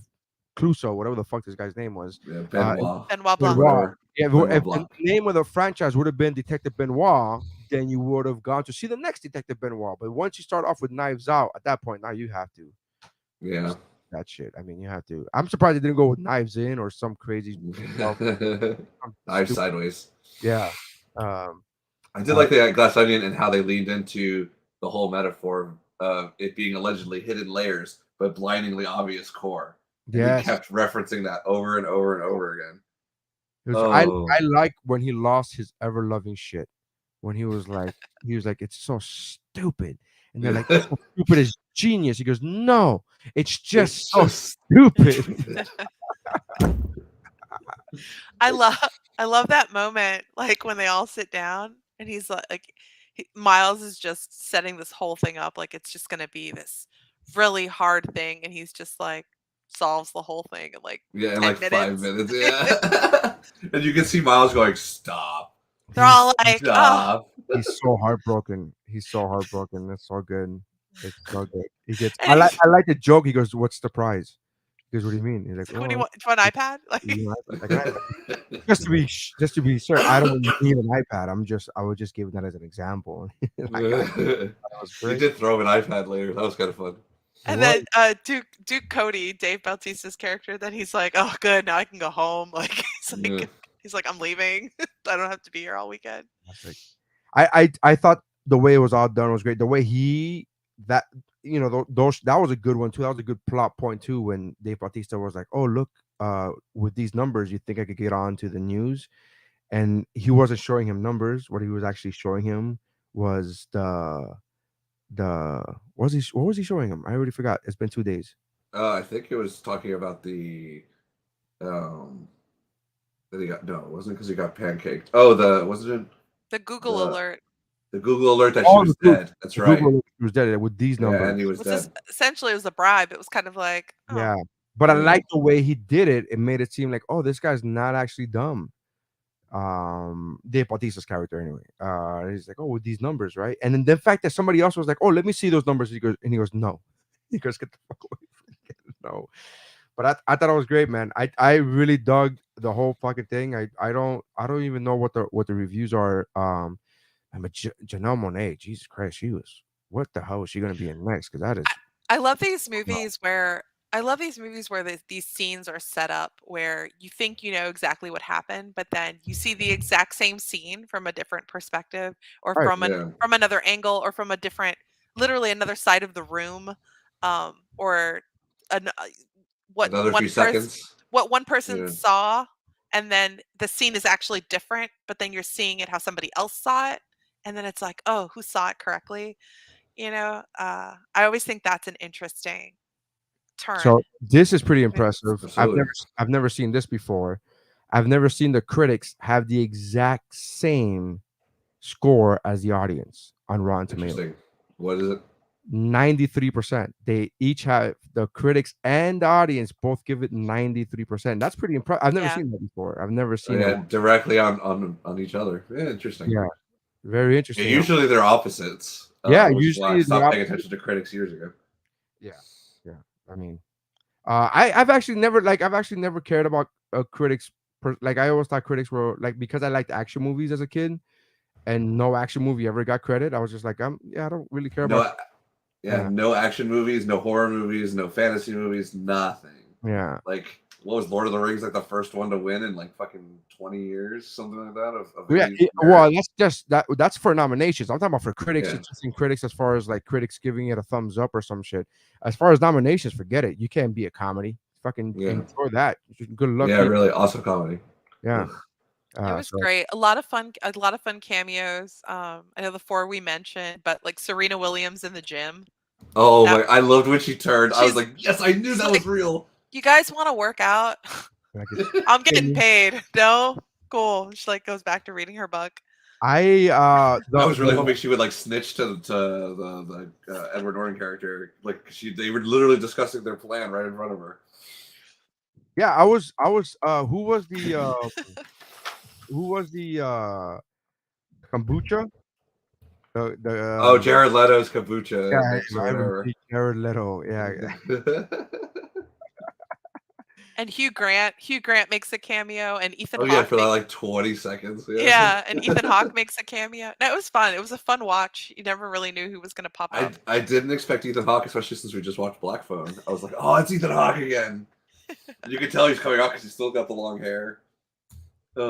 Speaker 1: Clouseau, whatever the fuck this guy's name was,
Speaker 2: yeah.
Speaker 1: uh,
Speaker 2: Benoit
Speaker 3: Benoit
Speaker 2: or
Speaker 3: Blanc.
Speaker 1: Benoit.
Speaker 2: whatever.
Speaker 1: Yeah,
Speaker 2: Benoit
Speaker 1: if the
Speaker 2: Blanc.
Speaker 1: name of the franchise would have been Detective Benoit, then you would have gone to see the next Detective Benoit. But once you start off with Knives Out, at that point, now you have to
Speaker 2: Yeah.
Speaker 1: that shit. I mean, you have to. I'm surprised they didn't go with Knives In or some crazy, some, some
Speaker 2: Dive
Speaker 1: stupid.
Speaker 2: sideways.
Speaker 1: Yeah. Um.
Speaker 2: I did
Speaker 1: Uh,
Speaker 2: like the Glass Onion and how they leaned into the whole metaphor of it being allegedly hidden layers, but blindingly obvious core. And they
Speaker 1: yes.
Speaker 2: kept referencing that over and over and over again.
Speaker 1: It was. I
Speaker 2: Oh,
Speaker 1: like when he lost his ever loving shit. When he was like, it's so stupid, and they're like, it's so stupid as genius. He goes, no, it's just
Speaker 2: it's
Speaker 1: so
Speaker 2: just
Speaker 1: stupid.
Speaker 3: I love I love that moment, like when they all sit down and he's Miles is just setting this whole thing up like it's just gonna be this really hard thing, and he's just like solves the whole thing in like
Speaker 2: yeah, in
Speaker 3: 10
Speaker 2: like 5
Speaker 3: minutes.
Speaker 2: minutes. Yeah. And you can see Miles going, stop.
Speaker 3: They're all
Speaker 1: He's
Speaker 3: like, oh,
Speaker 2: Stop.
Speaker 1: he's so heartbroken. He's so heartbroken. It's so good. It's so good. He gets.
Speaker 3: and he's
Speaker 1: I like the joke. He goes, "What's the prize?" He goes, "What do you mean?" He's like,
Speaker 3: it's like, what do you
Speaker 1: "Oh,
Speaker 3: want? Do you want an iPad?
Speaker 1: you
Speaker 3: Like,
Speaker 1: know, like an iPad." Just to be sure, I don't need an iPad. I was just giving that as an example. Like I thought that was
Speaker 2: He
Speaker 1: great.
Speaker 2: did throw him an iPad later. That was kind of fun.
Speaker 1: It
Speaker 3: and
Speaker 1: was.
Speaker 3: then Duke Cody, Dave Bautista's character, then he's like, oh, good, now I can go home. Like
Speaker 2: Yeah.
Speaker 3: he's like, I'm leaving. I don't have to be here all weekend.
Speaker 1: Fantastic. I thought the way it was all done was great. The way he that those that was a good one too. That was a good plot point too. When Dave Bautista was like, "Oh look, with these numbers, you think I could get on to the news?" And he wasn't showing him numbers. What he was actually showing him was the what was he showing him? I already forgot. It's been 2 days.
Speaker 2: I think it was talking about the um that he got no, it wasn't because he got pancaked. Oh, the wasn't it
Speaker 3: The Google
Speaker 2: the
Speaker 3: alert
Speaker 2: the Google alert that she
Speaker 1: Oh,
Speaker 2: was dead. That's
Speaker 1: the
Speaker 2: right.
Speaker 1: Google was dead with these
Speaker 2: Yeah,
Speaker 1: numbers.
Speaker 2: and he was
Speaker 3: was this
Speaker 2: dead.
Speaker 3: essentially it was a bribe. It was kind of like, oh,
Speaker 1: Yeah, but I
Speaker 2: Yeah.
Speaker 1: like the way he did it. It made it seem like, oh, this guy's not actually dumb. Dave Bautista's character anyway. He's like, oh, with these numbers, right? And then the fact that somebody else was like, oh, let me see those numbers. He goes, no. He goes, get the fuck away from me. No. But I thought it was great, man. I really dug the whole fucking thing. I don't even know what the reviews are. I'm a Janelle Monae. Jesus Christ, she was. What the hell is she gonna be in next? Because that
Speaker 3: I,
Speaker 1: is.
Speaker 3: I love these movies where these scenes are set up where you think you know exactly what happened, but then you see the exact same scene from a different perspective, or
Speaker 1: Right.
Speaker 2: Yeah.
Speaker 3: from another angle, or from a different, literally another side of the room, or what
Speaker 2: Another few
Speaker 3: one person
Speaker 2: seconds. Yeah.
Speaker 3: saw, and then the scene is actually different, but then you're seeing it how somebody else saw it, and then it's like, oh, who saw it correctly? I always think that's an interesting turn.
Speaker 1: So this is pretty
Speaker 3: Movies.
Speaker 1: impressive.
Speaker 2: Absolutely.
Speaker 1: I've never seen this before. I've never seen the critics have the exact same score as the audience on Rotten Tomatoes.
Speaker 2: Interesting. What is it?
Speaker 1: 93%. They each have the critics and the audience both give it 93%. That's pretty impressive. I've never
Speaker 3: Yeah.
Speaker 1: seen that before. I've never
Speaker 2: Oh,
Speaker 1: seen
Speaker 2: yeah,
Speaker 1: it.
Speaker 2: directly on each other. Yeah, interesting.
Speaker 1: Yeah, very
Speaker 2: Yeah,
Speaker 1: interesting.
Speaker 2: usually they're opposites.
Speaker 1: Yeah,
Speaker 2: Which is why I
Speaker 1: usually the
Speaker 2: stopped paying
Speaker 1: opposite.
Speaker 2: attention to critics years ago.
Speaker 1: Yeah, yeah. I mean, I've actually never cared about critics. Like I always thought critics were like, because I liked action movies as a kid, and no action movie ever got credit. I was just like, yeah, I don't really care about.
Speaker 2: No, yeah,
Speaker 1: Yeah,
Speaker 2: no action movies, no horror movies, no fantasy movies, nothing.
Speaker 1: yeah.
Speaker 2: Like, what was Lord of the Rings like the first one to win in like fucking 20 years, something like that? Of
Speaker 1: Yeah,
Speaker 2: any
Speaker 1: well,
Speaker 2: merit?
Speaker 1: that's just that's for nominations. I'm talking about for critics.
Speaker 2: Yeah.
Speaker 1: It's just in critics as far as like critics giving it a thumbs up or some shit. As far as nominations, forget it. You can't be a comedy. Fucking
Speaker 2: Yeah.
Speaker 1: enjoy that. Good luck.
Speaker 2: Yeah, really awesome comedy.
Speaker 1: Yeah.
Speaker 2: Ugh.
Speaker 3: It was
Speaker 1: So
Speaker 3: great. A lot of fun cameos. I know the four we mentioned, but like Serena Williams in the gym.
Speaker 2: Oh
Speaker 3: That
Speaker 2: my! I loved when she turned. I was
Speaker 3: she's
Speaker 2: like, yes, I knew
Speaker 3: she's
Speaker 2: that
Speaker 3: like,
Speaker 2: was real.
Speaker 3: you guys want to work out?
Speaker 1: like it's,
Speaker 3: I'm getting paid. No, cool. She like goes back to reading her book.
Speaker 1: I
Speaker 2: I was really hoping she would like snitch to the Edward Norton character. Like they were literally discussing their plan right in front of her.
Speaker 1: yeah, I was who was the kombucha? The
Speaker 2: Oh, Jared Leto's kombucha
Speaker 1: yeah,
Speaker 2: mix or whatever.
Speaker 1: Jared Leto. Yeah.
Speaker 3: And Hugh Grant. Hugh Grant makes a cameo, and Ethan
Speaker 2: Oh yeah,
Speaker 3: Hawke
Speaker 2: for that
Speaker 3: makes
Speaker 2: like 20 seconds. Yeah.
Speaker 3: yeah, and Ethan Hawke makes a cameo. No, it was fun. It was a fun watch. You never really knew who was going to pop up.
Speaker 2: I didn't expect Ethan Hawke, especially since we just watched Black Phone. I was like, oh, it's Ethan Hawke again. You can tell he's coming out because he's still got the long hair.
Speaker 1: You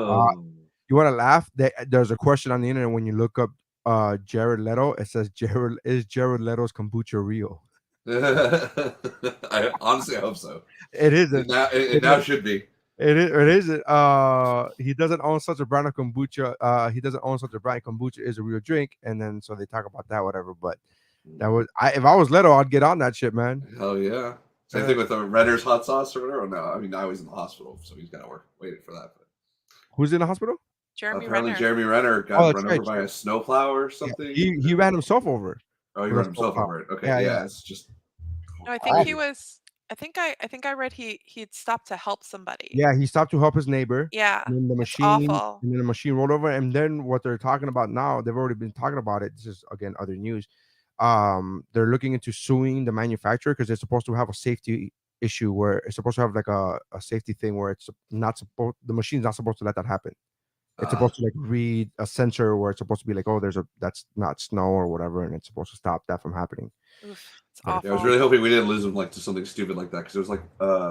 Speaker 1: want to laugh? There's a question on the internet when you look up Jared Leto. It says Jared Leto's kombucha real?
Speaker 2: I honestly hope so.
Speaker 1: It isn't.
Speaker 2: It now should be.
Speaker 1: It isn't. He doesn't own such a brand of kombucha. He doesn't own such a brand. Kombucha is a real drink, and then so they talk about that, whatever. But that was if I was Leto, I'd get on that shit, man.
Speaker 2: Hell yeah. Same thing with the Renner's hot sauce or whatever. No, I mean now he's in the hospital, so he's got to waiting for that. But
Speaker 1: Who's in the hospital?
Speaker 3: Jeremy
Speaker 2: apparently
Speaker 3: Renner.
Speaker 2: Jeremy Renner got run
Speaker 1: right.
Speaker 2: over by a snowplow or something.
Speaker 1: Yeah, he ran himself over.
Speaker 2: Oh, he ran himself over it. Okay, yeah. It's just.
Speaker 3: No, I think he was. I think I read he'd stopped to help somebody.
Speaker 1: Yeah, he stopped to help his neighbor.
Speaker 3: Yeah,
Speaker 1: and then the
Speaker 3: it's
Speaker 1: machine,
Speaker 3: awful.
Speaker 1: and then the machine rolled over. And then what they're talking about now, they've already been talking about it. This is again other news. They're looking into suing the manufacturer because they're supposed to have a safety issue where it's supposed to have like a safety thing where it's not supposed the machine's not supposed to let that happen. It's supposed to like read a sensor where it's supposed to be like, oh, that's not snow or whatever, and it's supposed to stop that from happening.
Speaker 3: Oof, it's awful.
Speaker 2: Yeah, I was really hoping we didn't lose him like to something stupid like that because it was like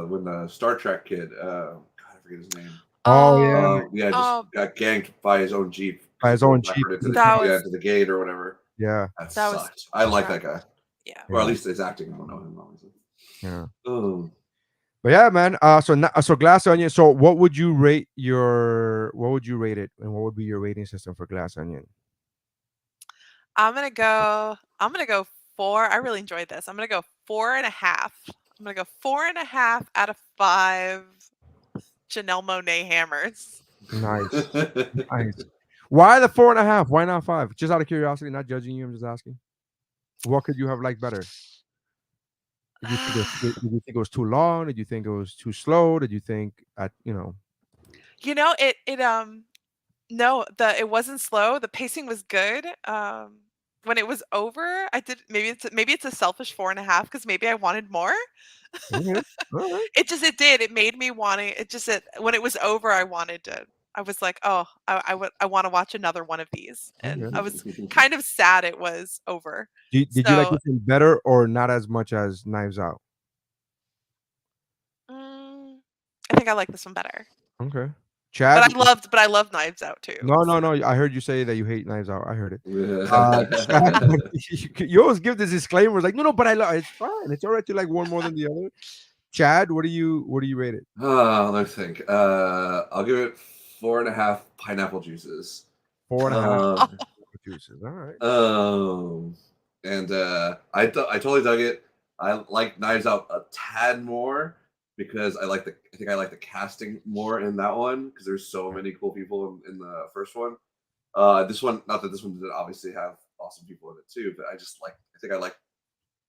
Speaker 2: when the Star Trek kid, God, I forget his name.
Speaker 1: Oh yeah,
Speaker 2: just got ganked by his own Jeep.
Speaker 1: By his own Jeep.
Speaker 2: To the gate or whatever.
Speaker 1: Yeah,
Speaker 2: that sucked. I like that guy.
Speaker 3: Yeah,
Speaker 2: or at least his acting. I don't know him obviously.
Speaker 1: Yeah. But yeah, man. So Glass Onion. So what would you rate it, and what would be your rating system for Glass Onion?
Speaker 3: I'm gonna go 4. I really enjoyed this. I'm gonna go 4.5. I'm gonna go 4.5 out of 5 Janelle Monáe hammers.
Speaker 1: Nice. Nice. Why the 4.5? Why not 5? Just out of curiosity, not judging you. I'm just asking. What could you have liked better? Did you think it was too long? Did you think it was too slow? Did you think
Speaker 3: no, it wasn't slow. The pacing was good. When it was over, maybe it's a selfish 4.5 because maybe I wanted more.
Speaker 1: Okay. All right.
Speaker 3: It made me want it. When it was over, I was like, oh, I want to watch another one of these, and I was kind of sad it was over.
Speaker 1: Did you like this one better or not as much as Knives Out?
Speaker 3: I think I like this one better.
Speaker 1: Okay. Chad.
Speaker 3: But I love Knives Out too.
Speaker 1: No, no,
Speaker 3: So.
Speaker 1: no. I heard you say that you hate Knives Out. I heard it. Chad,
Speaker 2: Yeah.
Speaker 1: you always give this disclaimer, like, no, no, but I love. It's fine. It's all right to like one more than the other. Chad, what do you rate it?
Speaker 2: Let me think. I'll give it 4.5 pineapple juices.
Speaker 1: Four and a half
Speaker 2: Uh,
Speaker 1: juices. All right.
Speaker 2: um, and I totally dug it. I like Knives Out a tad more because I think I like the casting more in that one because there's so many cool people in the first one. This one, not that this one didn't obviously have awesome people in it too, but I think I like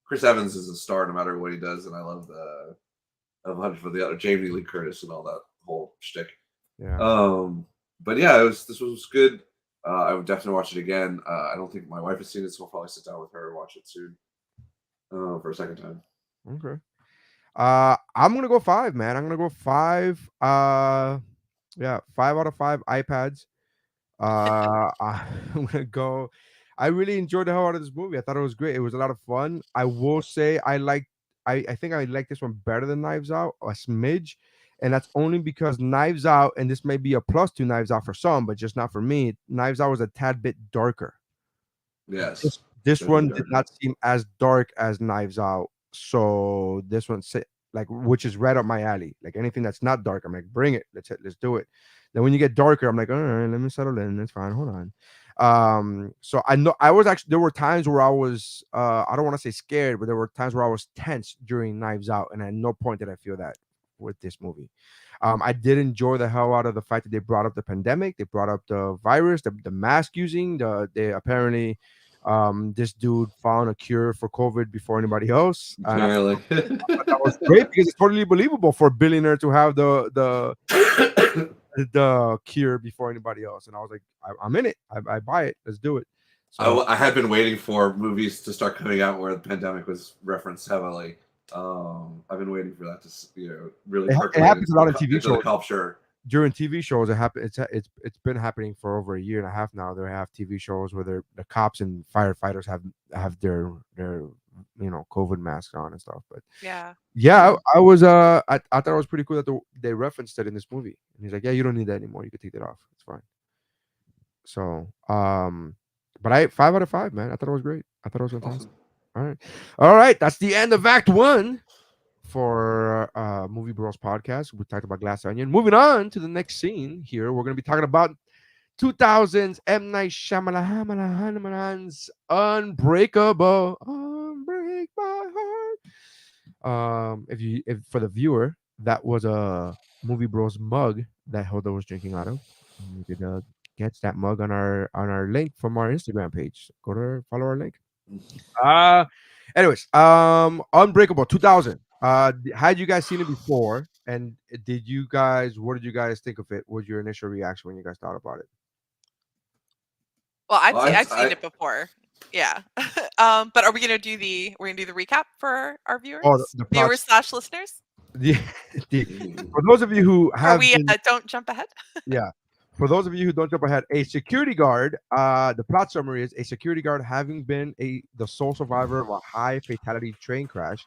Speaker 2: Chris Evans is a star no matter what he does, and I love the a bunch for the other Jamie Lee Curtis and all that whole shtick.
Speaker 1: Yeah.
Speaker 2: Um, but yeah, this was good. I would definitely watch it again. I don't think my wife has seen it, so I'll probably sit down with her and watch it soon for a second time.
Speaker 1: Okay. I'm gonna go five, man. I'm gonna go five. Yeah, 5 out of 5 iPads. I'm gonna go. I really enjoyed the hell out of this movie. I thought it was great. It was a lot of fun. I will say I think I like this one better than Knives Out, a smidge. And that's only because Knives Out, and this may be a plus to Knives Out for some, but just not for me. Knives Out was a tad bit darker. This,
Speaker 2: Yes,
Speaker 1: this
Speaker 2: definitely
Speaker 1: one did
Speaker 2: darker.
Speaker 1: not seem as dark as Knives Out. So this one like, which is right up my alley. Like anything that's not dark, I'm like, bring it. Let's do it. Then when you get darker, I'm like, all right, let me settle in. It's fine. Hold on. So I know I was actually there were times where I was I don't want to say scared, but there were times where I was tense during Knives Out, and at no point did I feel that with this movie. I did enjoy the hell out of the fact that they brought up the pandemic, they brought up the virus, the mask using, they apparently this dude found a cure for COVID before anybody else, and I
Speaker 2: Apparently.
Speaker 1: thought that was great because it's totally believable for a billionaire to have the cure before anybody else. And I was like, I'm in it. I buy it. Let's do it. So
Speaker 2: I had been waiting for movies to start coming out where the pandemic was referenced heavily. I've been waiting for that to really
Speaker 1: it
Speaker 2: percolate
Speaker 1: happens a lot of TV
Speaker 2: into the
Speaker 1: shows.
Speaker 2: culture.
Speaker 1: During TV shows, it happen. It's been happening for over a year and a half now. They have TV shows where the cops and firefighters have their COVID masks on and stuff. But
Speaker 3: Yeah.
Speaker 1: yeah, I was I thought it was pretty cool that they referenced it in this movie. And he's like, yeah, you don't need that anymore. You can take that off. It's fine. So but I 5 out of 5, man. I thought it was great. I thought it was fantastic.
Speaker 2: Awesome.
Speaker 1: All right. All right. That's the end of Act One for Movie Bros podcast. We talked about Glass Onion. Moving on to the next scene here, we're gonna be talking about 2000s M Night Shyamalan's Unbreakable. Unbreak my heart. If for the viewer, that was a Movie Bros mug that Hilda was drinking out of. You could get that mug on our link from our Instagram page. Go to follow our link. Uh anyways, Unbreakable 2000. Had you guys seen it before? And what did you guys think of it? What was your initial reaction when you guys thought about it?
Speaker 3: Well,
Speaker 2: Well,
Speaker 3: I've seen it before. Yeah. But are we gonna do we're gonna do the recap for our
Speaker 1: Oh,
Speaker 3: viewers?
Speaker 1: the
Speaker 3: Viewers
Speaker 1: plots.
Speaker 3: slash listeners?
Speaker 1: The, for those of you who
Speaker 3: Or
Speaker 1: have
Speaker 3: we
Speaker 1: been,
Speaker 3: don't jump ahead?
Speaker 1: yeah, for those of you who don't jump ahead, a security guard. The plot summary is a security guard having been the sole survivor of a high fatality train crash,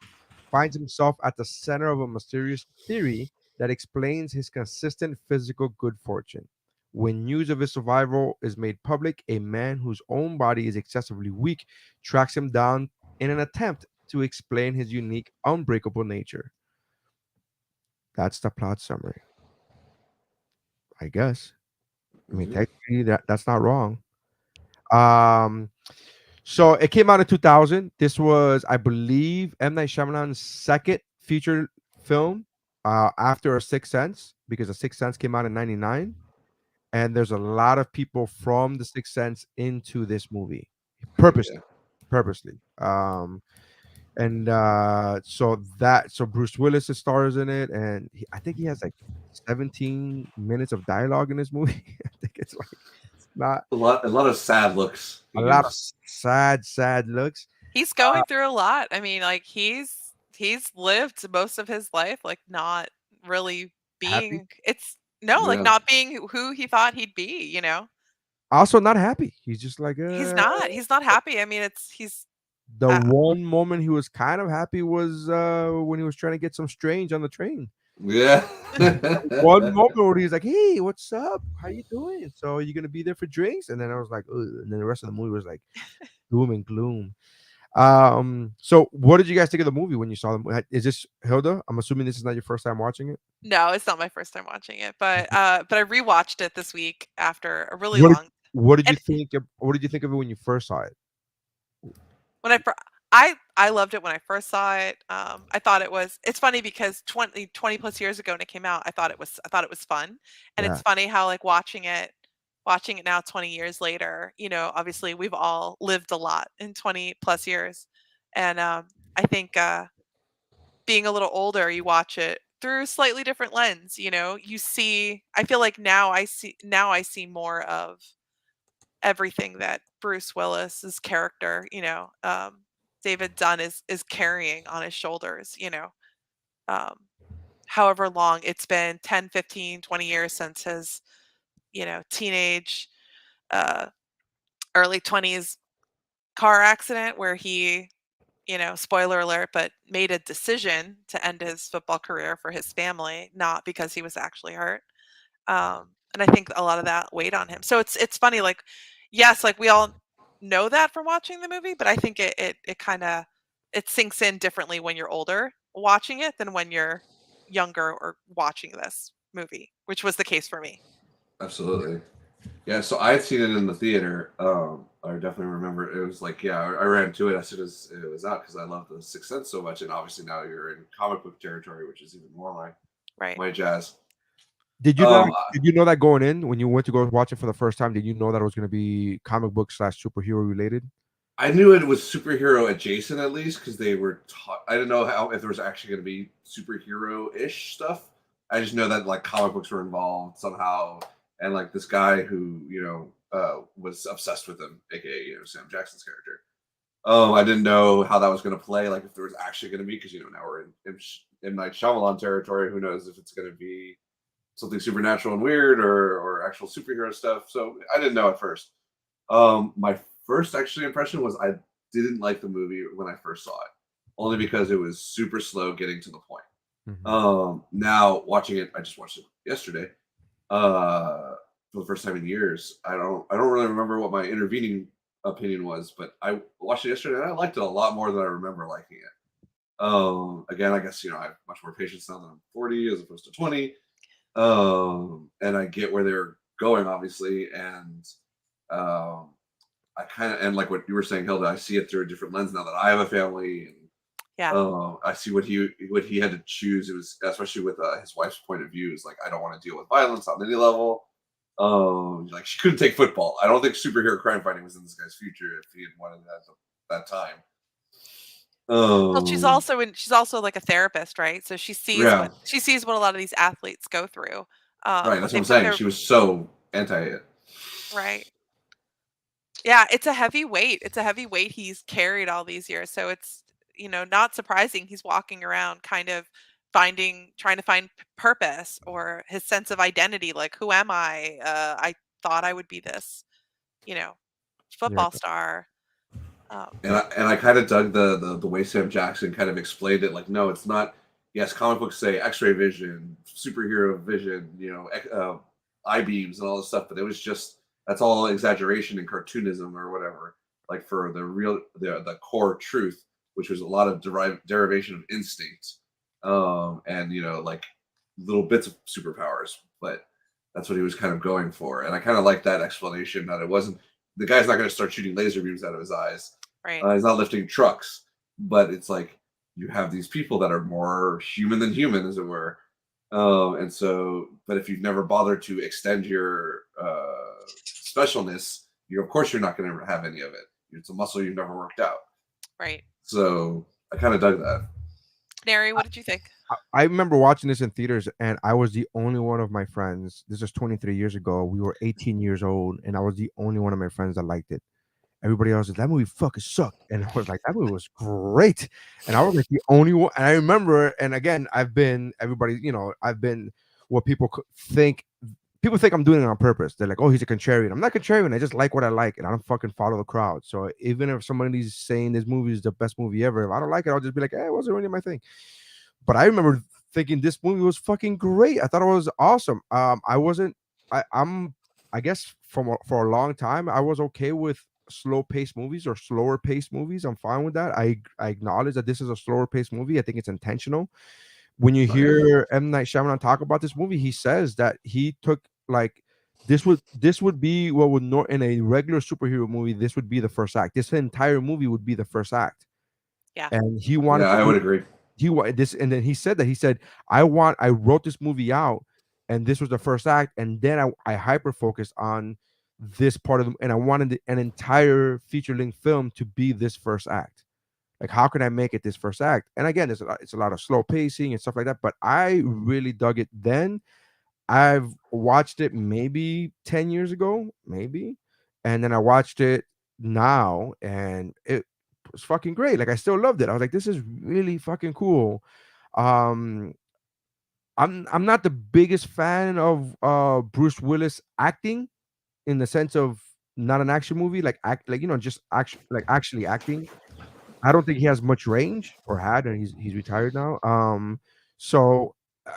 Speaker 1: finds himself at the center of a mysterious theory that explains his consistent physical good fortune. When news of his survival is made public, a man whose own body is excessively weak tracks him down in an attempt to explain his unique, unbreakable nature. That's the plot summary, I guess. I mean,
Speaker 2: Mhm.
Speaker 1: technically, that's not wrong. Um, so it came out in 2000. This was, I believe, M Night Shyamalan's second feature film after A Sixth Sense, because A Sixth Sense came out in '99, and there's a lot of people from The Sixth Sense into this movie, purposely,
Speaker 2: Yeah.
Speaker 1: purposely. And so Bruce Willis stars in it, and I think he has like 17 minutes of dialogue in this movie. I think it's like it's not
Speaker 2: A lot of sad looks
Speaker 1: a
Speaker 2: he
Speaker 1: lot of
Speaker 2: gives.
Speaker 1: sad looks.
Speaker 3: He's
Speaker 1: Uh,
Speaker 3: going through a lot. I mean, like he's lived most of his life like not really
Speaker 1: Happy,
Speaker 3: being it's no, like
Speaker 2: Yeah.
Speaker 3: not being who he thought he'd be, you know?
Speaker 1: also not happy. He's just like
Speaker 3: He's not. He's not happy. I mean, he's
Speaker 1: the
Speaker 3: uh,
Speaker 1: one moment he was kind of happy was when he was trying to get some strange on the train.
Speaker 2: Yeah.
Speaker 1: One moment where he's like, "Hey, what's up? How you doing? So you gonna be there for drinks?" And then I was like, "Ugh." And then the rest of the movie was like doom and gloom. So what did you guys think of the movie when you saw them? Is this Hilda? I'm assuming this is not your first time watching it.
Speaker 3: No, it's not my first time watching it, but I rewatched it this week after a really
Speaker 1: What did
Speaker 3: long.
Speaker 1: what did you
Speaker 3: And
Speaker 1: think? What did you think of it when you first saw it?
Speaker 3: when I loved it when I first saw it. I thought it was. It's funny because 20 plus years ago when it came out, I thought it was fun, and
Speaker 1: Yeah,
Speaker 3: it's funny how like watching it now 20 years later. Obviously we've all lived a lot in 20 plus years, and I think being a little older, you watch it through a slightly different lens. You see. I feel like now I see more of everything that Bruce Willis's character, David Dunn is carrying on his shoulders, um, however long it's been 10, 15, 20 years since his, teenage, uh, early 20s car accident where he, spoiler alert, but made a decision to end his football career for his family, not because he was actually hurt. And I think a lot of that weighed on him. So it's funny, like, yes, like we all know that from watching the movie, but I think it kind of it sinks in differently when you're older watching it than when you're younger or watching this movie, which was the case for me.
Speaker 2: Absolutely. Yeah, so I had seen it in the theater. I definitely remember it was like, yeah, I ran to it as soon as it was out because I love the Sixth Sense so much, and obviously now you're in comic book territory, which is even more
Speaker 3: Right.
Speaker 2: my jazz.
Speaker 1: Did you know?
Speaker 2: Um,
Speaker 1: Did you know that going in when you went to go watch it for the first time? Did you know that it was going to be comic book slash superhero related?
Speaker 2: I knew it was superhero adjacent at least because they were. I didn't know how if there was actually going to be superhero ish stuff. I just know that like comic books were involved somehow, and like this guy who was obsessed with him, aka Sam Jackson's character. I didn't know how that was going to play. Like if there was actually going to be because now we're in M. Night Shyamalan territory. Who knows if it's going to be something supernatural and weird or actual superhero stuff. So I didn't know at first. My first actually impression was I didn't like the movie when I first saw it, only because it was super slow getting to the point.
Speaker 1: Mhm.
Speaker 2: Now watching it, I just watched it yesterday. For the first time in years. I don't really remember what my intervening opinion was, but I watched it yesterday and I liked it a lot more than I remember liking it. Again, I guess I have much more patience now that I'm 40 as opposed to 20. And I get where they're going, obviously, and um, I kind of and like what you were saying, Hilda. I see it through a different lens now that I have a family, and
Speaker 3: Yeah.
Speaker 2: I see what he had to choose. It was especially with his wife's point of view. Is like I don't want to deal with violence on any level. Like she couldn't take football. I don't think superhero crime fighting was in this guy's future if he had wanted that at that time.
Speaker 3: Well, she's
Speaker 2: Um,
Speaker 3: also in she's also like a therapist, right? So
Speaker 2: yeah,
Speaker 3: she sees what a lot of these athletes go through.
Speaker 2: right. That's what
Speaker 3: They
Speaker 2: I'm
Speaker 3: put
Speaker 2: saying.
Speaker 3: their
Speaker 2: She was so anti it.
Speaker 3: right. Yeah, it's a heavy weight. It's a heavy weight he's carried all these years. So it's, not surprising he's walking around kind of trying to find purpose or his sense of identity. Like, who am I? I thought I would be this, you know,
Speaker 1: Yeah.
Speaker 3: football star. Um,
Speaker 2: And I kind of dug the way Sam Jackson kind of explained it. Like, no, it's not. Yes, comic books say X-ray vision, superhero vision, eye beams and all this stuff, but it was just that's all exaggeration and cartoonism or whatever. Like for the core truth, which was a lot of derivation of instinct, and like little bits of superpowers, but that's what he was kind of going for. And I kind of like that explanation that it wasn't the guy's not going to start shooting laser beams out of his eyes.
Speaker 3: right,
Speaker 2: He's not lifting trucks, but it's like you have these people that are more human than human, as it were. And so, but if you've never bothered to extend your specialness, of course you're not going to have any of it. It's a muscle you've never worked out.
Speaker 3: right.
Speaker 2: So I kind of dug that.
Speaker 3: Nary, what did you think?
Speaker 1: I remember watching this in theaters, and I was the only one of my friends. This was 23 years ago. We were 18 years old, and I was the only one of my friends that liked it. Everybody else was, that movie fucking sucked, and I was like, that movie was great, and I was like the only one. And I remember, and again, I've been everybody, I've been what think. People think I'm doing it on purpose. They're like, "Oh, he's a contrarian." I'm not contrarian. I just like what I like, and I don't fucking follow the crowd. So even if somebody's saying this movie is the best movie ever, if I don't like it, I'll just be like, "Eh, it wasn't really my thing." But I remember thinking this movie was fucking great. I thought it was awesome. I wasn't. I'm. I guess for a long time, I was okay with slow paced movies or slower paced movies. I'm fine with that. I acknowledge that this is a slower paced movie. I think it's intentional. When you
Speaker 2: Oh, yeah.
Speaker 1: hear M. Night Shyamalan talk about this movie, he says that he took like this would be what would not in a regular superhero movie. This would be the first act. This entire movie would be the first act,
Speaker 3: Yeah.
Speaker 1: and he
Speaker 2: Yeah,
Speaker 1: wanted
Speaker 2: I
Speaker 1: to
Speaker 2: would agree.
Speaker 1: this, and then he said that I wrote this movie out, and this was the first act, and then I hyper focused on this part of and I wanted an entire feature length film to be this first act. Like, how can I make it this first act? And again, it's a lot of slow pacing and stuff like that, but I really dug it then. I've watched it maybe 10 years ago, maybe, and then I watched it now, and it was fucking great. Like, I still loved it. I was like, this is really fucking cool. Um, I'm not the biggest fan of Bruce Willis acting, in the sense of not an action movie, like act like just action, like actually acting. I don't think he has much range, or had, and he's retired now. So, uh,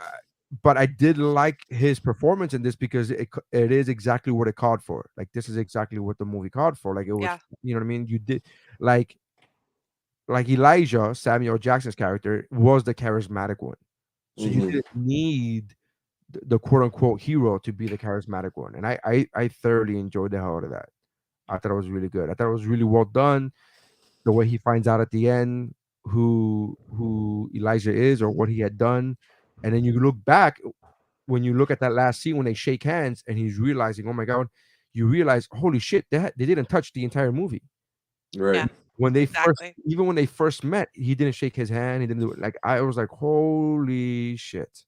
Speaker 1: but I did like his performance in this because it is exactly what it called for. Like, this is exactly what the movie called for. Like, it was,
Speaker 3: Yeah.
Speaker 1: you know what I mean. You did like Elijah Samuel Jackson's character was the charismatic one, so you
Speaker 2: Mhm.
Speaker 1: didn't need the quote unquote hero to be the charismatic one, and I thoroughly enjoyed the hell out of that. I thought it was really good. I thought it was really well done. The way he finds out at the end who Elijah is or what he had done, and then you look back when you look at that last scene when they shake hands and he's realizing, oh my god, you realize, holy shit, they didn't touch the entire movie.
Speaker 2: Right.
Speaker 3: Yeah.
Speaker 1: When they first,
Speaker 3: Exactly.
Speaker 1: even when they first met, he didn't shake his hand. He didn't do it. Like, I was like, holy shit.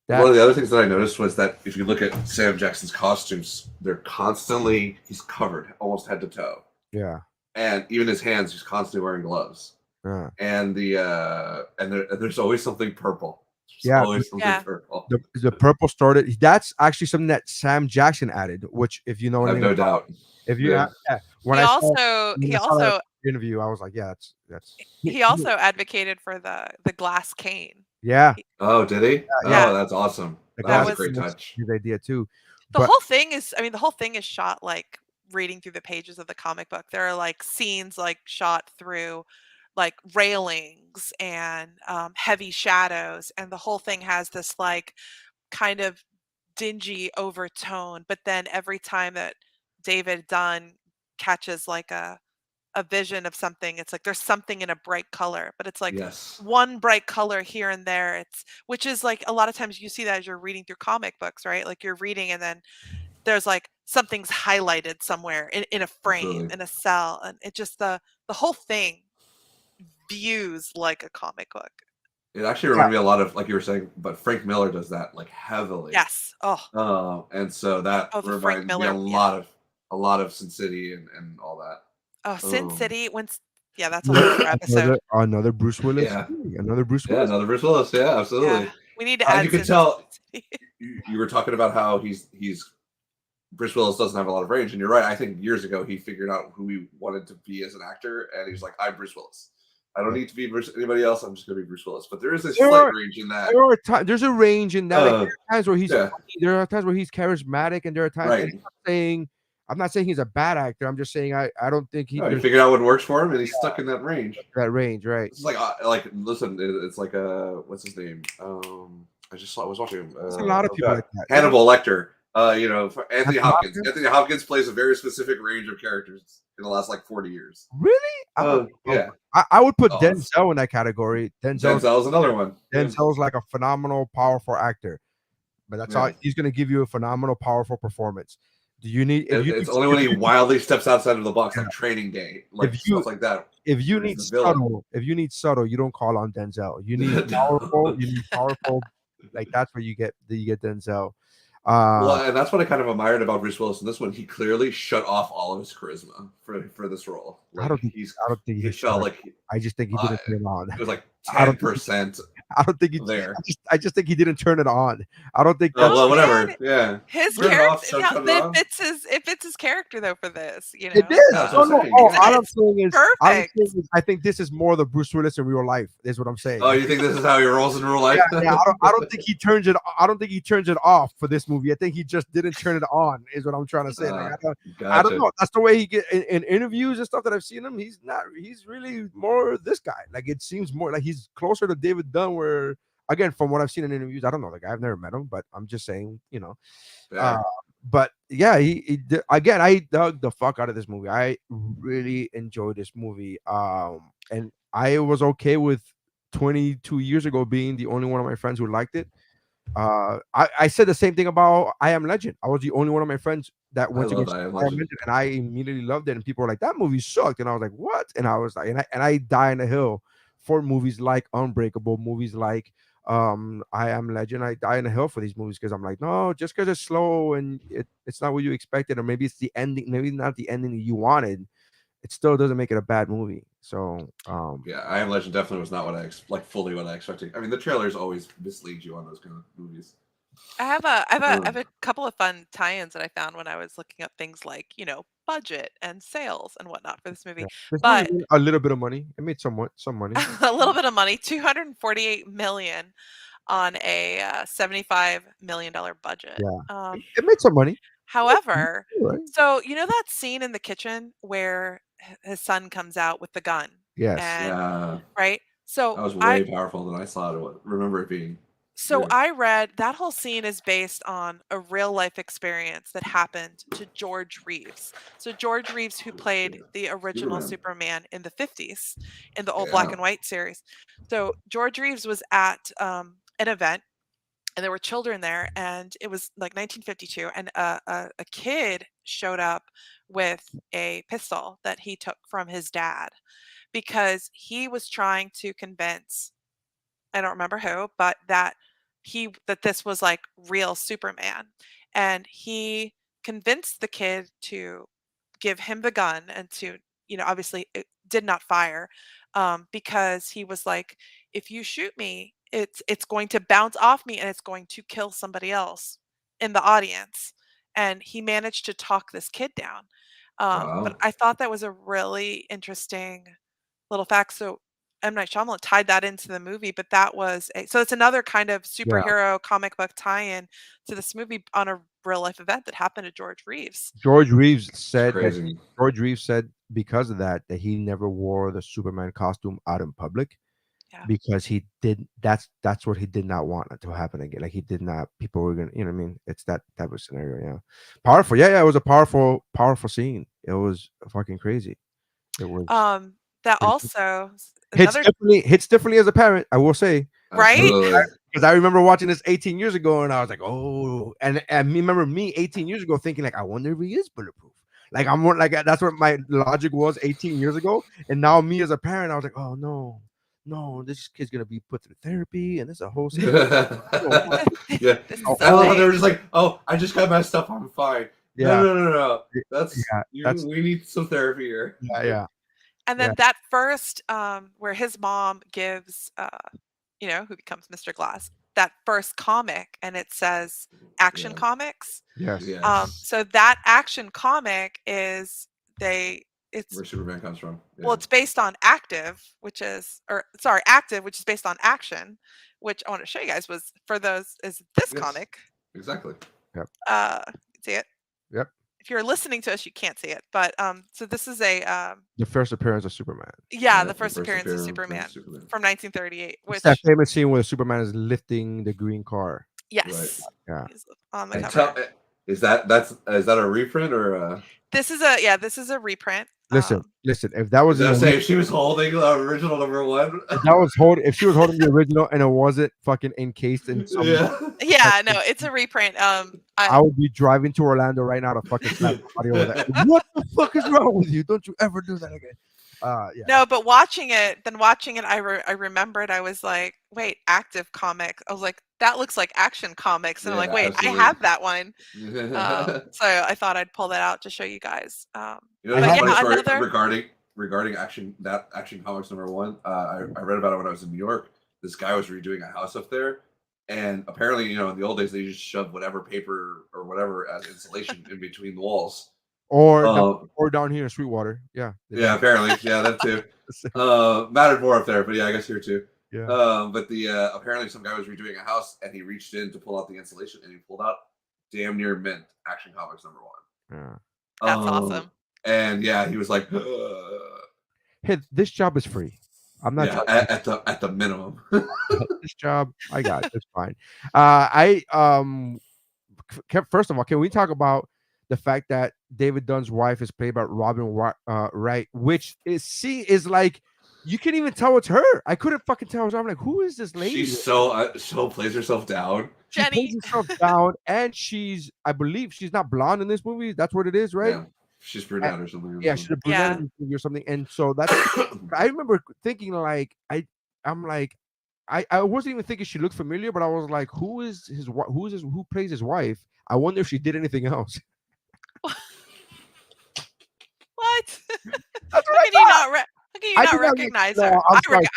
Speaker 2: One
Speaker 1: That
Speaker 2: of the other things that I noticed was that if you look at Sam Jackson's costumes, he's covered almost head to toe,
Speaker 1: yeah,
Speaker 2: and even his hands, he's constantly wearing gloves.
Speaker 1: yeah,
Speaker 2: And there's always something purple. There's
Speaker 1: yeah.
Speaker 2: always something
Speaker 3: Yeah.
Speaker 2: purple.
Speaker 1: The purple started. That's actually something that Sam Jackson added. Which, if you know
Speaker 2: I have
Speaker 1: anything
Speaker 2: no
Speaker 1: about,
Speaker 2: doubt.
Speaker 1: if you
Speaker 2: Yeah.
Speaker 1: yeah,
Speaker 3: He also
Speaker 1: when
Speaker 3: he
Speaker 1: I saw that
Speaker 3: also
Speaker 1: interview, I was like, yeah, that's
Speaker 3: he also advocated for the glass cane.
Speaker 1: yeah,
Speaker 3: He-
Speaker 2: Oh, did he?
Speaker 1: yeah.
Speaker 3: Yeah.
Speaker 2: Oh, that's awesome.
Speaker 1: The
Speaker 2: That
Speaker 3: That
Speaker 2: was
Speaker 1: glass
Speaker 2: a great
Speaker 3: was
Speaker 1: was
Speaker 2: touch.
Speaker 1: his idea too.
Speaker 3: the
Speaker 1: But
Speaker 3: whole thing is, I mean, the whole thing is shot like reading through the pages of the comic book. There are like scenes like shot through like railings and heavy shadows, and the whole thing has this like kind of dingy overtone. But then every time that David Dunn catches like a vision of something, it's like there's something in a bright color, but it's like
Speaker 2: Yes.
Speaker 3: one bright color here and there. It's which is like a lot of times you see that as you're reading through comic books, right? Like you're reading and then there's like something's highlighted somewhere in a frame,
Speaker 2: Absolutely.
Speaker 3: in a cell, and it just the whole thing views like a comic book.
Speaker 2: It actually
Speaker 1: yeah,
Speaker 2: reminded me a lot of, like you were saying, but Frank Miller does that like heavily.
Speaker 3: Yes. Oh,
Speaker 2: And so that
Speaker 3: oh, the Frank
Speaker 2: reminds me
Speaker 3: Miller. Yeah.
Speaker 2: a lot of Sin City and all that.
Speaker 3: Oh, Sin
Speaker 2: Um,
Speaker 3: City. Yeah, that's a whole other episode.
Speaker 1: another Bruce Willis
Speaker 2: yeah,
Speaker 1: movie, another Bruce
Speaker 2: yeah,
Speaker 1: Willis.
Speaker 2: another Bruce Willis. Yeah,
Speaker 3: Yeah,
Speaker 2: absolutely.
Speaker 3: we need to
Speaker 2: And you
Speaker 3: add
Speaker 2: could
Speaker 3: Sin
Speaker 2: tell
Speaker 3: City.
Speaker 2: you were talking about how he's Bruce Willis doesn't have a lot of range, and you're right. I think years ago he figured out who he wanted to be as an actor, and he's like, I'm Bruce Willis. I don't need to be anybody else. I'm just going to be Bruce Willis. But there is a
Speaker 1: There
Speaker 2: slight
Speaker 1: are
Speaker 2: range in that.
Speaker 1: there's a range in that. Like, there are times where he's
Speaker 2: Yeah,
Speaker 1: funny, there are times where he's charismatic, and there are times.
Speaker 2: right.
Speaker 1: And I'm not saying he's a bad actor. I'm just saying I don't think
Speaker 2: No, he
Speaker 1: there's
Speaker 2: figured out what works for him, and he's stuck in that range.
Speaker 1: that range, right?
Speaker 2: It's like listen, it's like what's his name? I was watching him.
Speaker 1: There's a lot of people like that.
Speaker 2: Hannibal Lecter. For Anthony
Speaker 1: Anthony
Speaker 2: Hopkins.
Speaker 1: Hopkins?
Speaker 2: Anthony Hopkins plays a very specific range of characters in the last like 40 years.
Speaker 1: Really?
Speaker 2: Yeah.
Speaker 1: I would put
Speaker 2: Oh,
Speaker 1: Denzel in that category.
Speaker 2: Denzel's another one.
Speaker 1: Denzel's like a phenomenal, powerful actor, but that's all
Speaker 2: Yeah.
Speaker 1: he's going to give you, a phenomenal, powerful performance. Do you need? If you
Speaker 2: It's
Speaker 1: need,
Speaker 2: only when he wildly steps outside of the box,
Speaker 1: Yeah.
Speaker 2: like Training Day, like
Speaker 1: If you-
Speaker 2: stuff like that.
Speaker 1: if you
Speaker 2: where he's
Speaker 1: need
Speaker 2: the villain.
Speaker 1: subtle, you don't call on Denzel. You need powerful. You need powerful. Like, that's where you get Denzel.
Speaker 2: Well, and that's what I kind of admired about Bruce Willis in this one. He clearly shut off all of his charisma for this role. Like,
Speaker 1: I don't think
Speaker 2: he's.
Speaker 1: I don't think
Speaker 2: It felt like
Speaker 1: I just think he didn't turn on.
Speaker 2: it was like
Speaker 1: I don't think
Speaker 2: 10%
Speaker 1: I don't think he.
Speaker 2: there.
Speaker 1: I just think he didn't turn it on. I don't think
Speaker 2: Oh
Speaker 1: that's.
Speaker 2: well,
Speaker 3: No, man.
Speaker 2: whatever. Yeah,
Speaker 3: His
Speaker 2: turn it off.
Speaker 3: character,
Speaker 2: Start
Speaker 3: yeah,
Speaker 2: turning it on.
Speaker 3: it fits his character though for this,
Speaker 1: It did.
Speaker 2: That's
Speaker 1: No,
Speaker 2: what I'm
Speaker 1: no.
Speaker 2: saying.
Speaker 1: Oh,
Speaker 3: It's
Speaker 2: Yeah.
Speaker 3: it's perfect.
Speaker 1: I think this is more the Bruce Willis in real life. Is what I'm saying.
Speaker 2: Oh, you think this is how he rolls in real
Speaker 1: Yeah,
Speaker 2: life?
Speaker 1: yeah. I don't think he turns it. I don't think he turns it off for this movie. I think he just didn't turn it on. Is what I'm trying to say. Like I don't
Speaker 2: Gotcha.
Speaker 1: know. That's the way he get in interviews and stuff that I've seen him. He's not. He's really more this guy. Like it seems more like he's closer to David Dunn. Where again, from what I've seen in interviews, I don't know the guy. I've never met him, but I'm just saying.
Speaker 2: Yeah.
Speaker 1: But yeah, again. I dug the fuck out of this movie. I really enjoyed this movie. And I was okay with 22 years ago being the only one of my friends who liked it. I said the same thing about I Am Legend. I was the only one of my friends that
Speaker 2: I
Speaker 1: went to go
Speaker 2: love
Speaker 1: see
Speaker 2: I Am
Speaker 1: I Am
Speaker 2: Legend.
Speaker 1: Legend, and I immediately loved it. And people were like, "That movie sucked," and I was like, "What?" And I was like, and I die in the hill for movies like Unbreakable, movies like I Am Legend. I die in the hill for these movies because I'm like, no, just because it's slow and it's not what you expected, or maybe it's the ending, maybe not the ending that you wanted. It still doesn't make it a bad movie. So
Speaker 2: Yeah, I Am Legend definitely was not what fully what I expected. I mean, the trailers always mislead you on those kind of movies.
Speaker 3: I have a couple of fun tie-ins that I found when I was looking up things like, budget and sales and whatnot for this movie.
Speaker 1: yeah, this movie
Speaker 3: But
Speaker 1: made a little bit of money. It made some money.
Speaker 3: a little bit of money, 248 million on a $75 million budget.
Speaker 1: Yeah, it made some money.
Speaker 3: However,
Speaker 1: Right?
Speaker 3: so that scene in the kitchen where his son comes out with the gun
Speaker 1: Yes.
Speaker 3: and
Speaker 2: Yeah,
Speaker 3: right?
Speaker 2: that was way powerful than I thought it would. Remember it being.
Speaker 3: So
Speaker 2: Yeah.
Speaker 3: I read that whole scene is based on a real life experience that happened to George Reeves. So George Reeves, who played the original Superman in the 50s in the old black
Speaker 2: Yeah.
Speaker 3: and white series. So George Reeves was at an event and there were children there, and it was like 1952, and a kid showed up with a pistol that he took from his dad because he was trying to convince, I don't remember who, but that this was like real Superman. And he convinced the kid to give him the gun and to, obviously it did not fire, because he was like, if you shoot me, it's going to bounce off me and it's going to kill somebody else in the audience. And he managed to talk this kid down. But
Speaker 2: Wow.
Speaker 3: I thought that was a really interesting little fact. So M. Night Shyamalan tied that into the movie, but that was so it's another kind of
Speaker 1: Yeah.
Speaker 3: superhero comic book tie-in to this movie on a real life event that happened to George Reeves.
Speaker 1: George Reeves
Speaker 2: It's
Speaker 1: said that
Speaker 2: crazy.
Speaker 1: because of that he never wore the Superman costume out in public
Speaker 3: Yeah.
Speaker 1: because he did that's what he did not want to happen again. Like he did not people were gonna what I mean? It's that type of scenario, yeah. Powerful. Yeah, it was a powerful scene. It was fucking crazy. It was
Speaker 3: That
Speaker 1: it
Speaker 3: also another
Speaker 1: hits differently as a parent, I will say.
Speaker 3: right?
Speaker 2: Absolutely.
Speaker 1: Because I remember watching this 18 years ago, and I was like, "Oh!" And remember me 18 years ago thinking like, "I wonder if he is bulletproof." Like I'm more like that's what my logic was 18 years ago, and now me as a parent, I was like, "Oh no, no, this kid's gonna be put through therapy, and this is a whole scene."
Speaker 2: Yeah.
Speaker 3: This
Speaker 1: Oh,
Speaker 3: is
Speaker 2: I love how
Speaker 3: so
Speaker 2: they were just like, "Oh, I just got messed up. I'm fine."
Speaker 1: Yeah,
Speaker 2: No. That's
Speaker 1: yeah,
Speaker 2: we need some therapy here.
Speaker 1: yeah.
Speaker 3: And
Speaker 1: Yeah.
Speaker 3: then that first where his mom gives who becomes Mr. Glass, that first comic, and it says Action
Speaker 2: Yeah.
Speaker 3: Comics.
Speaker 1: Yes.
Speaker 2: Yeah.
Speaker 3: So that Action comic is it's
Speaker 2: Where Superman comes from.
Speaker 3: well,
Speaker 2: Yeah.
Speaker 3: it's based on Active, Active, which is based on Action, which I want to show you guys is this
Speaker 2: Yes.
Speaker 3: comic.
Speaker 2: Exactly.
Speaker 3: You can see it.
Speaker 1: Yep.
Speaker 3: If you're listening to us, you can't see it, but so this is
Speaker 1: The first appearance of Superman.
Speaker 3: the first appearance of Superman from 1938,
Speaker 1: It's
Speaker 3: which
Speaker 1: that famous scene where Superman is lifting the green car.
Speaker 3: yes,
Speaker 1: Yeah.
Speaker 3: he's on the
Speaker 2: And
Speaker 3: cover.
Speaker 2: is that a reprint or
Speaker 3: This is a reprint.
Speaker 1: Listen. If that was
Speaker 2: if she was holding the original number one?
Speaker 1: if she was holding the original and it wasn't fucking encased in some
Speaker 3: Yeah, no, it's a reprint.
Speaker 1: I would be driving to Orlando right now to fucking slap somebody over that. What the fuck is wrong with you? Don't you ever do that again. Yeah.
Speaker 3: No, but watching it, I remembered. I was like, wait, Active Comics. I was like, that looks like Action Comics, and I'm like, wait,
Speaker 2: absolutely.
Speaker 3: I have that one. So I thought I'd pull that out to show you guys.
Speaker 2: You know,
Speaker 3: But
Speaker 2: funny story
Speaker 3: another
Speaker 2: regarding regarding Action Comics #1. I read about it when I was in New York. This guy was redoing a house up there, and apparently, in the old days, they just shoved whatever paper or whatever as insulation in between the walls.
Speaker 1: Or
Speaker 2: Um,
Speaker 1: down here in Sweetwater. Yeah.
Speaker 2: yeah, apparently, yeah, that too. Mattered more up there, but yeah, I guess here too.
Speaker 1: Yeah.
Speaker 2: But the apparently some guy was redoing a house and he reached in to pull out the insulation and he pulled out damn near mint Action Comics #1.
Speaker 1: Yeah.
Speaker 3: That's awesome.
Speaker 2: And yeah, he was like,
Speaker 1: Hey, this job is free. I'm not
Speaker 2: yeah,
Speaker 1: charging
Speaker 2: at the minimum.
Speaker 1: this job. I got it. It's fine. First of all, can we talk about the fact that David Dunn's wife is played by Robin Wright, which is like you can't even tell it's her. I couldn't fucking tell. I'm like, who is this lady?
Speaker 2: She's so plays herself down.
Speaker 1: She plays herself down, and I believe she's not blonde in this movie. That's what it is, right?
Speaker 2: Yeah, she's brunette or something.
Speaker 1: Yeah, she's a brunette or something. And so that's I remember thinking like I'm like I wasn't even thinking she looked familiar, but I was like, who plays his wife? I wonder if she did anything else.
Speaker 3: What?
Speaker 1: That's
Speaker 3: How can you not recognize her?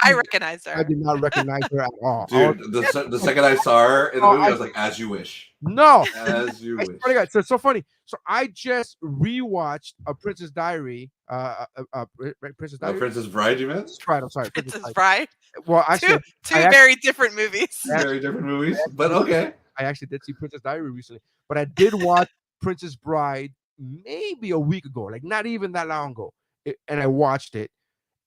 Speaker 3: I recognized her.
Speaker 1: I did not recognize her at all.
Speaker 2: Dude, the second I saw her in the movie, I was like, as you wish.
Speaker 1: No.
Speaker 2: As you wish.
Speaker 1: So it's so funny. So I just rewatched A Princess Diary. Princess Diary?
Speaker 2: Princess Bride, you meant?
Speaker 1: Bride, I'm sorry.
Speaker 3: Princess Bride?
Speaker 1: Well, actually,
Speaker 3: two very different movies.
Speaker 2: Very different movies, but okay.
Speaker 1: I actually did see Princess Diary recently, but I did watch Princess Bride maybe a week ago, like not even that long ago, and I watched it.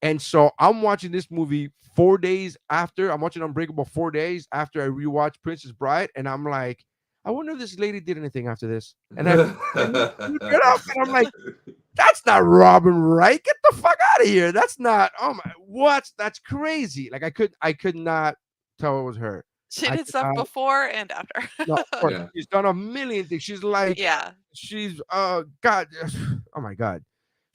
Speaker 1: And so I'm watching this movie 4 days after. I'm watching Unbreakable 4 days after I rewatched Princess Bride, and I'm like, I wonder if this lady did anything after this. And and I'm like, that's not Robin Wright. Get the fuck out of here. That's not. Oh my, what? That's crazy. Like I could not tell it was her.
Speaker 3: She did stuff before and after.
Speaker 1: No, of course. Yeah. She's done a million things. She's like, she's God, oh my God.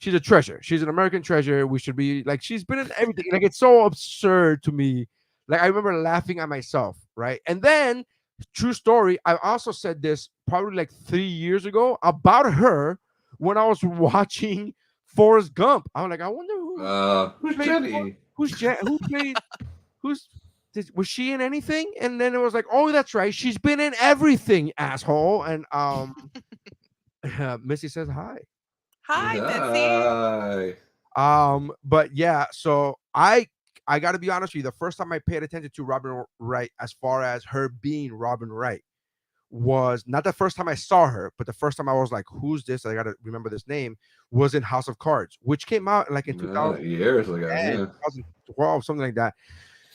Speaker 1: She's a treasure. She's an American treasure. We should be like, she's been in everything. Like, it's so absurd to me. Like, I remember laughing at myself, right? And then, true story, I also said this probably like 3 years ago about her when I was watching Forrest Gump. I was like, I wonder
Speaker 2: who's Jenny?
Speaker 1: Was she in anything? And then it was like, oh, that's right. She's been in everything, asshole. And Missy says hi.
Speaker 3: Hi,
Speaker 2: Missy.
Speaker 1: But yeah, so I got to be honest with you. The first time I paid attention to Robin Wright, as far as her being Robin Wright, was not the first time I saw her, but the first time I was like, "Who's this?" I got to remember this name. Was in House of Cards, which came out like in 2000
Speaker 2: years ago,
Speaker 1: 2012, something like that.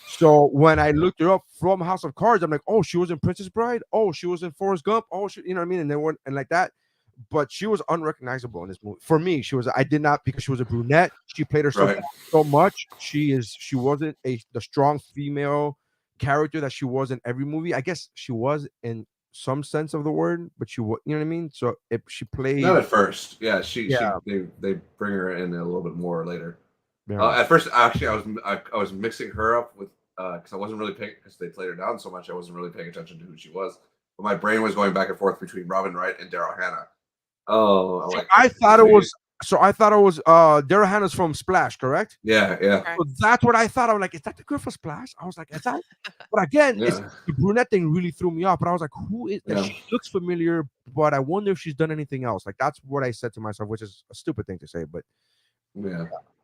Speaker 1: So when I looked her up from House of Cards, I'm like, "Oh, she was in Princess Bride. Oh, she was in Forrest Gump. Oh, you know what I mean?" And then and like that. But she was unrecognizable in this movie. For me, I did not, because she was a brunette. She played herself so much. She wasn't the strong female character that she was in every movie. I guess she was in some sense of the word, but you know what I mean? So if she played,
Speaker 2: not at first. Yeah, they bring her in a little bit more later.
Speaker 1: Yeah.
Speaker 2: At first, actually, I was mixing her up with because I wasn't really paying, because they played her down so much. I wasn't really paying attention to who she was. But my brain was going back and forth between Robin Wright and Daryl Hannah. Oh,
Speaker 1: I thought it was Daryl Hannah's from Splash, correct?
Speaker 2: Yeah.
Speaker 1: So that's what I thought. I was like, is that the girl for Splash? I was like, is that? But again, the brunette thing really threw me off. But I was like, who is that? She looks familiar, but I wonder if she's done anything else. Like, that's what I said to myself, which is a stupid thing to say, but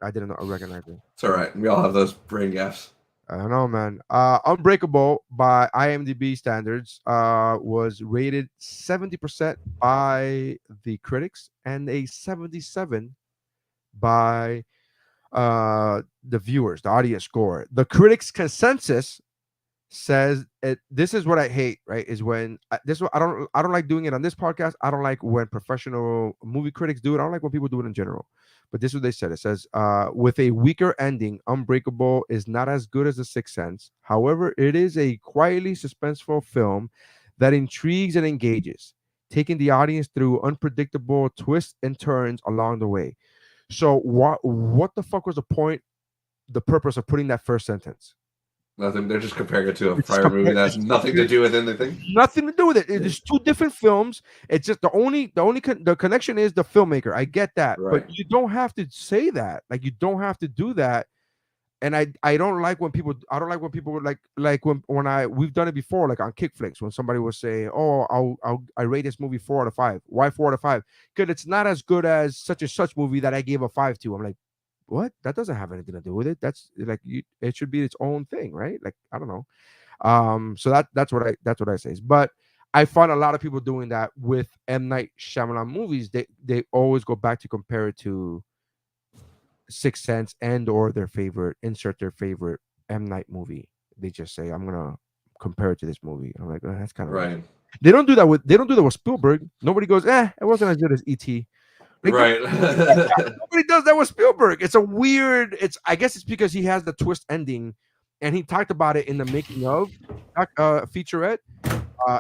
Speaker 1: I didn't recognize her.
Speaker 2: It's all right. We all have those brain gaps.
Speaker 1: I don't know, man. Unbreakable by IMDb standards was rated 70% by the critics and a 77 by the viewers, the audience score. The critics' consensus says this is what I hate, right? Is when I don't like doing it on this podcast. I don't like when professional movie critics do it. I don't like when people do it in general. But this is what they said. It says, with a weaker ending, Unbreakable is not as good as The Sixth Sense. However, it is a quietly suspenseful film that intrigues and engages, taking the audience through unpredictable twists and turns along the way. So what the fuck was the purpose of putting that first sentence?
Speaker 2: Nothing. They're just comparing it to a
Speaker 1: It's
Speaker 2: prior movie that has nothing to do with anything.
Speaker 1: Nothing to do with it. It's two different films. It's just the connection is the filmmaker. I get that, but
Speaker 2: Right.
Speaker 1: you don't have to say that. Like you don't have to do that. And I don't like when people would like when we've done it before, like on Kick Flicks, when somebody was saying, oh, I rate this movie 4 out of 5. Why 4 out of 5? Because it's not as good as such and such movie that I gave a 5 to. I'm like, what? That doesn't have anything to do with it. That's like it should be its own thing, right? Like I don't know. So that's what I say. But I find a lot of people doing that with M. Night Shyamalan movies. They always go back to compare it to Sixth Sense and or their favorite M. Night movie. They just say, I'm gonna compare it to this movie. I'm like, oh, that's kind of
Speaker 2: Right.
Speaker 1: They don't do that with Spielberg. Nobody goes, it wasn't as good as E.T. Like,
Speaker 2: Right.
Speaker 1: nobody does that with Spielberg. It's a weird. I guess it's because he has the twist ending, and he talked about it in the making of featurette.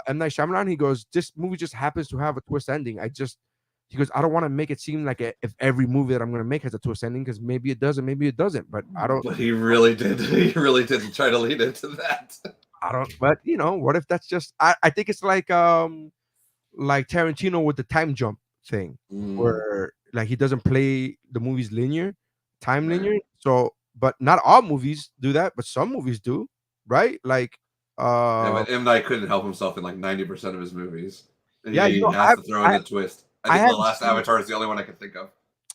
Speaker 1: M. Night Shyamalan. He goes, this movie just happens to have a twist ending. He goes, I don't want to make it seem like if every movie that I'm going to make has a twist ending, because maybe it does and maybe it doesn't. But I don't.
Speaker 2: But he really did. He really did try to lead into that.
Speaker 1: I don't. But what if that's just? I think it's like Tarantino with the time jump thing, where like he doesn't play the movies linear. So, but not all movies do that, but some movies do, right? Like,
Speaker 2: but M. Night couldn't help himself in like 90% of his movies. And
Speaker 1: yeah,
Speaker 2: he has to throw in the twist. I think The Last Avatar is the only one I can think of.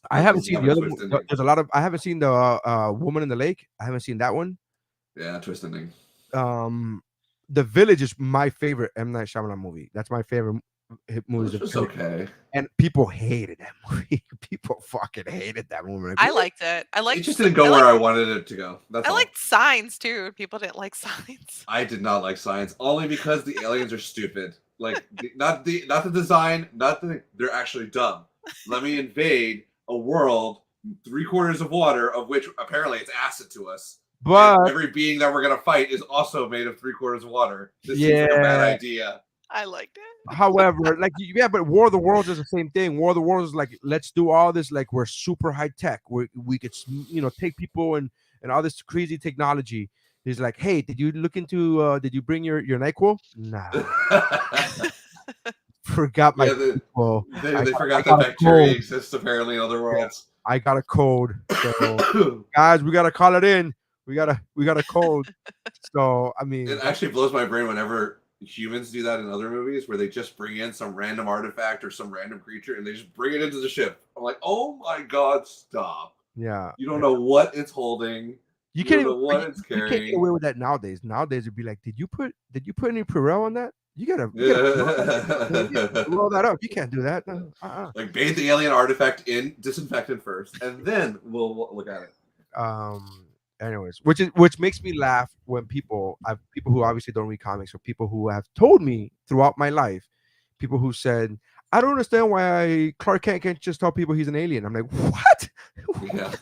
Speaker 1: I haven't seen the other. There's a lot of. I haven't seen the Woman in the Lake. I haven't seen that one.
Speaker 2: Yeah, twist ending.
Speaker 1: The Village is my favorite M. Night Shyamalan movie. That's my favorite movie.
Speaker 2: It's okay.
Speaker 1: And people hated that movie. People fucking hated that movie.
Speaker 3: I liked it.
Speaker 2: It just didn't go where I wanted it to go. That's
Speaker 3: I
Speaker 2: all.
Speaker 3: liked Signs too. People didn't like Signs.
Speaker 2: I did not like Signs only because the aliens are stupid. Like not the design, they're actually dumb. Let me invade a world 3/4 of water, of which apparently it's acid to us.
Speaker 1: But
Speaker 2: and every being that we're gonna fight is also made of 3/4 of water. This seems like a bad idea.
Speaker 3: I liked it.
Speaker 1: However, but War of the Worlds is the same thing. War of the Worlds is like, let's do all this, like we're super high tech. We could take people and all this crazy technology. He's like, hey, did you look into did you bring your NyQuil? Nah. Forgot my NyQuil.
Speaker 2: They forgot that bacteria exists apparently in other worlds.
Speaker 1: Yeah, I got a code. So guys, we gotta call it in. We got a code. So I mean,
Speaker 2: it actually blows my brain whenever humans do that in other movies where they just bring in some random artifact or some random creature and they just bring it into the ship. I'm like, oh my god, stop.
Speaker 1: Yeah.
Speaker 2: You don't know what it's holding.
Speaker 1: You can't
Speaker 2: know what it's carrying.
Speaker 1: You can't get away with that nowadays. Nowadays it'd be like, did you put any Purell on that? You gotta roll that up. You can't do that. No.
Speaker 2: Like bathe the alien artifact in disinfectant first, and then we'll look at it.
Speaker 1: Anyways, which makes me laugh when people who obviously don't read comics, or people who have told me throughout my life, people who said, I don't understand why Clark Kent can't just tell people he's an alien. I'm like, what?
Speaker 2: Yeah.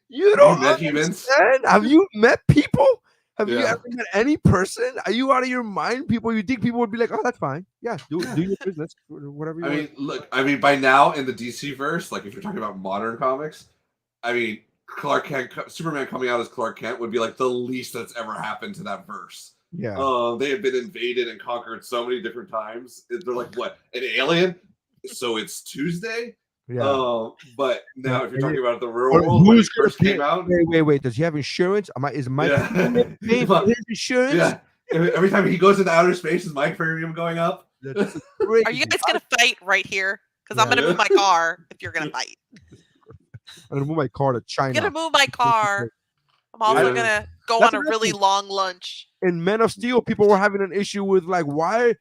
Speaker 1: You don't understand? Have you met people? Have you ever met any person? Are you out of your mind? You think people would be like, oh, that's fine. Yeah, do your business, whatever you want.
Speaker 2: I mean, by now in the DC verse, like if you're talking about modern comics, I mean, Clark Kent, Superman coming out as Clark Kent would be like the least that's ever happened to that verse.
Speaker 1: Yeah.
Speaker 2: They have been invaded and conquered so many different times. They're like, what, an alien? So it's Tuesday?
Speaker 1: Yeah.
Speaker 2: But now if you're talking about the real world, when it first came out.
Speaker 1: Wait. Does he have insurance? Is Mike paying for his insurance?
Speaker 2: Yeah. Every time he goes into outer space, is Mike premium going up?
Speaker 3: Are you guys gonna fight right here? Because I'm gonna move my car if you're gonna fight.
Speaker 1: I'm gonna move my car to China.
Speaker 3: I'm gonna move my car. I'm also gonna go on a really long lunch.
Speaker 1: In Men of Steel, people were having an issue with like, why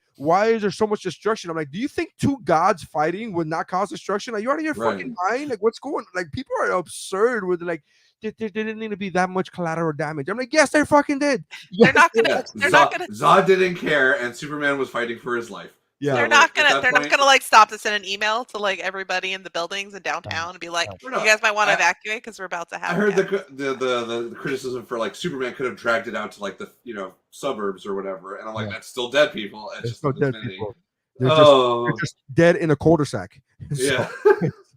Speaker 1: is there so much destruction? I'm like, do you think two gods fighting would not cause destruction? Are you out of your fucking mind? Like, what's going? Like, people are absurd with like, there didn't need to be that much collateral damage. I'm like, yes, they're fucking dead.
Speaker 3: They're not gonna. They're not gonna.
Speaker 2: Zod didn't care, and Superman was fighting for his life.
Speaker 1: Yeah,
Speaker 3: they're not gonna like stop to send an email to like everybody in the buildings in downtown and be like, you guys might want to evacuate because we're about to have.
Speaker 2: I heard the criticism for like Superman could have dragged it out to like the suburbs or whatever, and I'm like, that's still dead people. It's just
Speaker 1: still dead people. They're just dead in a cul-de-sac.
Speaker 2: Yeah.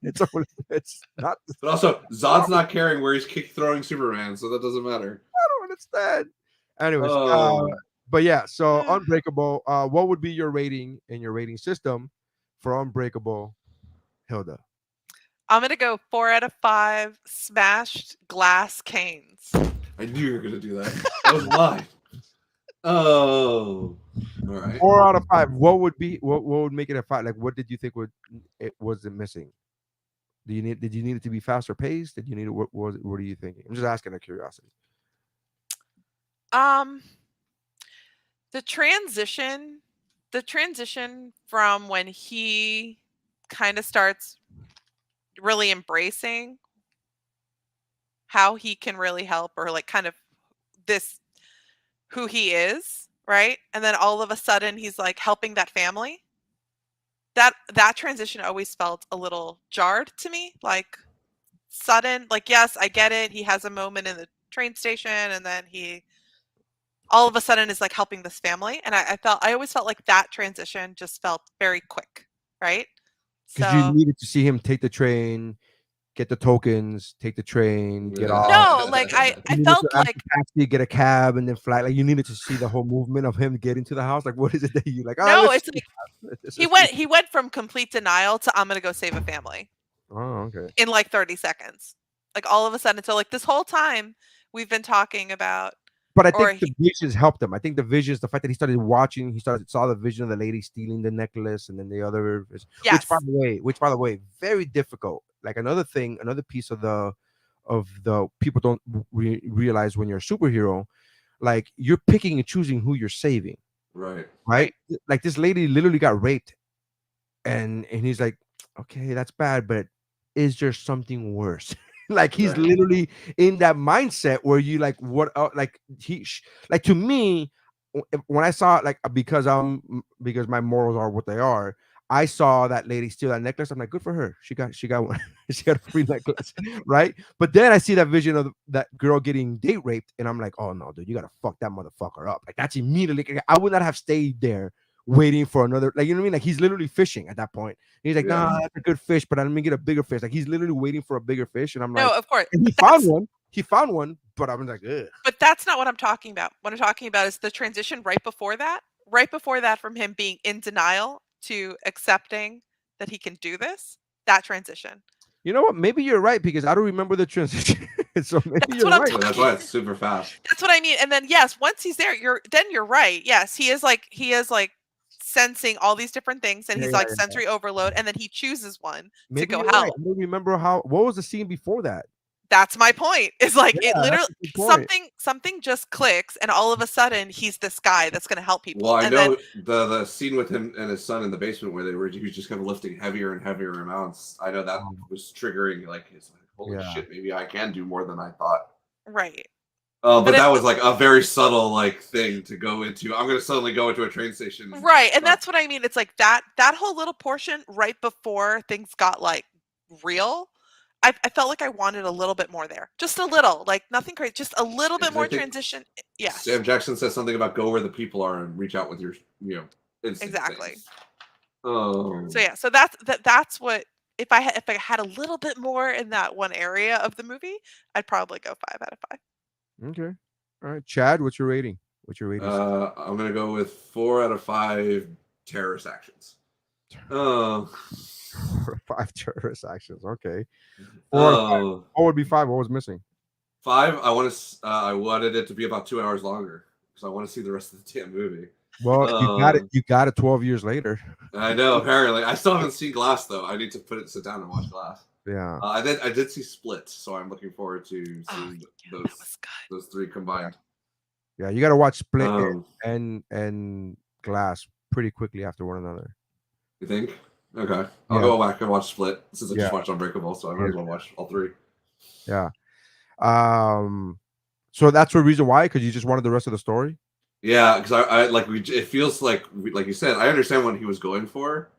Speaker 1: It's not.
Speaker 2: But also, Zod's not caring where he's kick throwing Superman, so that doesn't matter.
Speaker 1: don't understand. Anyways,
Speaker 2: Oh,
Speaker 1: but yeah, so Unbreakable. What would be your rating in your rating system for Unbreakable, Hilda?
Speaker 3: I'm gonna go 4 out of 5 smashed glass canes.
Speaker 2: I knew you were gonna do that. That was mine. Oh, all right.
Speaker 1: 4 out of 5. What would be what would make it a five? Like, what did you think would it wasn't missing? Did you need it to be faster paced? Did you need it? What are you thinking? I'm just asking a curiosity.
Speaker 3: Um, the transition, the transition from when he kind of starts really embracing how he can really help, or like kind of this who he is, right? And then all of a sudden he's like helping that family. That transition always felt a little jarred to me, like sudden. Like, yes, I get it. He has a moment in the train station, and then he all of a sudden is like helping this family. And I always felt like that transition just felt very quick, right?
Speaker 1: Because you
Speaker 3: So
Speaker 1: needed to see him take the train, get the tokens, take the train, get off.
Speaker 3: no, like I
Speaker 1: You needed
Speaker 3: felt
Speaker 1: to ask
Speaker 3: like
Speaker 1: the taxi, get a cab, and then fly. Like you needed to see the whole movement of him getting to the house. Like, what is it that you like? Ah,
Speaker 3: no,
Speaker 1: let's
Speaker 3: it's
Speaker 1: see.
Speaker 3: like
Speaker 1: This
Speaker 3: he
Speaker 1: is
Speaker 3: went he went from complete denial to I'm gonna go save a family
Speaker 1: oh, okay.
Speaker 3: in like 30 seconds. Like all of a sudden, so like this whole time we've been talking about,
Speaker 1: But I think
Speaker 3: or
Speaker 1: the visions helped him. I think the visions, the fact that he started watching, he started saw the vision of the lady stealing the necklace, and then the other,
Speaker 3: yes,
Speaker 1: which by the way, very difficult. Like another thing, another piece of the people don't realize when you're a superhero, like you're picking and choosing who you're saving,
Speaker 2: Right.
Speaker 1: right?
Speaker 3: right,
Speaker 1: Like this lady literally got raped, and he's like, okay, that's bad, but is there something worse? Like he's
Speaker 2: Right.
Speaker 1: literally in that mindset where you like what like like to me when I saw it, like because my morals are what they are. I saw that lady steal that necklace. I'm like, good for her. She got one. She got a free necklace, right? But then I see that vision of that girl getting date raped, and I'm like, oh no, dude, you gotta fuck that motherfucker up. Like that's immediately. I would not have stayed there waiting for another. Like you know what I mean? Like he's literally fishing at that point. He's like,
Speaker 2: Yeah.
Speaker 1: nah, that's a good fish, but I'm gonna get a bigger fish. Like he's literally waiting for a bigger fish, and I'm like,
Speaker 3: no, of course,
Speaker 1: and he found one. He found one, but I was like, ugh.
Speaker 3: but that's not what I'm talking about. What I'm talking about is the transition right before that, from him being in denial to accepting that he can do this. That transition.
Speaker 1: You know what? Maybe you're right because I don't remember the transition. So maybe
Speaker 3: That's
Speaker 1: you're
Speaker 3: what I'm
Speaker 1: right.
Speaker 2: So that's
Speaker 3: talking.
Speaker 2: why it's super fast.
Speaker 3: That's what I mean. And then yes, once he's there, you're right. Yes, he is like sensing all these different things, and
Speaker 1: Yeah,
Speaker 3: he's
Speaker 1: yeah,
Speaker 3: like
Speaker 1: yeah.
Speaker 3: sensory overload, and then he chooses one to
Speaker 1: Maybe
Speaker 3: go
Speaker 1: you're right.
Speaker 3: help.
Speaker 1: I don't remember how. What was the scene before that?
Speaker 3: That's my point. Is like
Speaker 1: Yeah,
Speaker 3: it
Speaker 1: that's
Speaker 3: literally
Speaker 1: a good point.
Speaker 3: something just clicks, and all of a sudden he's this guy that's going to help
Speaker 2: Well,
Speaker 3: people.
Speaker 2: I
Speaker 3: And then
Speaker 2: know the scene with him and his son in the basement where he was just kind of lifting heavier and heavier amounts. I know that was triggering. Like, it's like, holy
Speaker 1: Yeah.
Speaker 2: shit, maybe I can do more than I thought.
Speaker 3: right.
Speaker 2: But
Speaker 3: But
Speaker 2: that
Speaker 3: it's
Speaker 2: was like a very subtle like thing to go into. I'm gonna suddenly go into a train station. And
Speaker 3: right, and
Speaker 2: start.
Speaker 3: that's what I mean. It's like that whole little portion right before things got like real. I felt like I wanted a little bit more there, just a little, like nothing crazy, just a little bit
Speaker 2: Because I
Speaker 3: more
Speaker 2: think
Speaker 3: transition. Yes,
Speaker 2: Sam Jackson says something about go where the people are and reach out with your instant
Speaker 3: exactly.
Speaker 2: things. Oh,
Speaker 3: So yeah, so that's what, if I had a little bit more in that one area of the movie, I'd probably go 5 out of 5.
Speaker 1: Okay. All right, Chad. What's your rating? What's your rating?
Speaker 2: I'm gonna go with 4 out of 5 terrorist actions. Oh,
Speaker 1: 5 terrorist actions. Okay. 4 out of 5.
Speaker 2: oh,
Speaker 1: What would be 5? What was missing?
Speaker 2: 5. I wanted it to be about 2 hours longer because I want to see the rest of the damn movie.
Speaker 1: Well, you got it.
Speaker 2: Um,
Speaker 1: You got it 12 years later.
Speaker 2: I know. Apparently, I still haven't seen Glass though. I need to sit down and watch Glass.
Speaker 1: Yeah.
Speaker 2: I did see Split, so I'm looking forward to seeing
Speaker 3: Yeah, that was good.
Speaker 2: those 3 combined.
Speaker 1: Yeah. You got to watch Split
Speaker 2: Um,
Speaker 1: and Glass pretty quickly after one another.
Speaker 2: you think? Okay, I'll
Speaker 1: Yeah.
Speaker 2: go back and watch Split since I
Speaker 1: Yeah.
Speaker 2: just watched Unbreakable, so I might as well watch all 3.
Speaker 1: Yeah. So that's the reason why, because you just wanted the rest of the story.
Speaker 2: Yeah, because I like it feels like like you said. I understand what he was going for.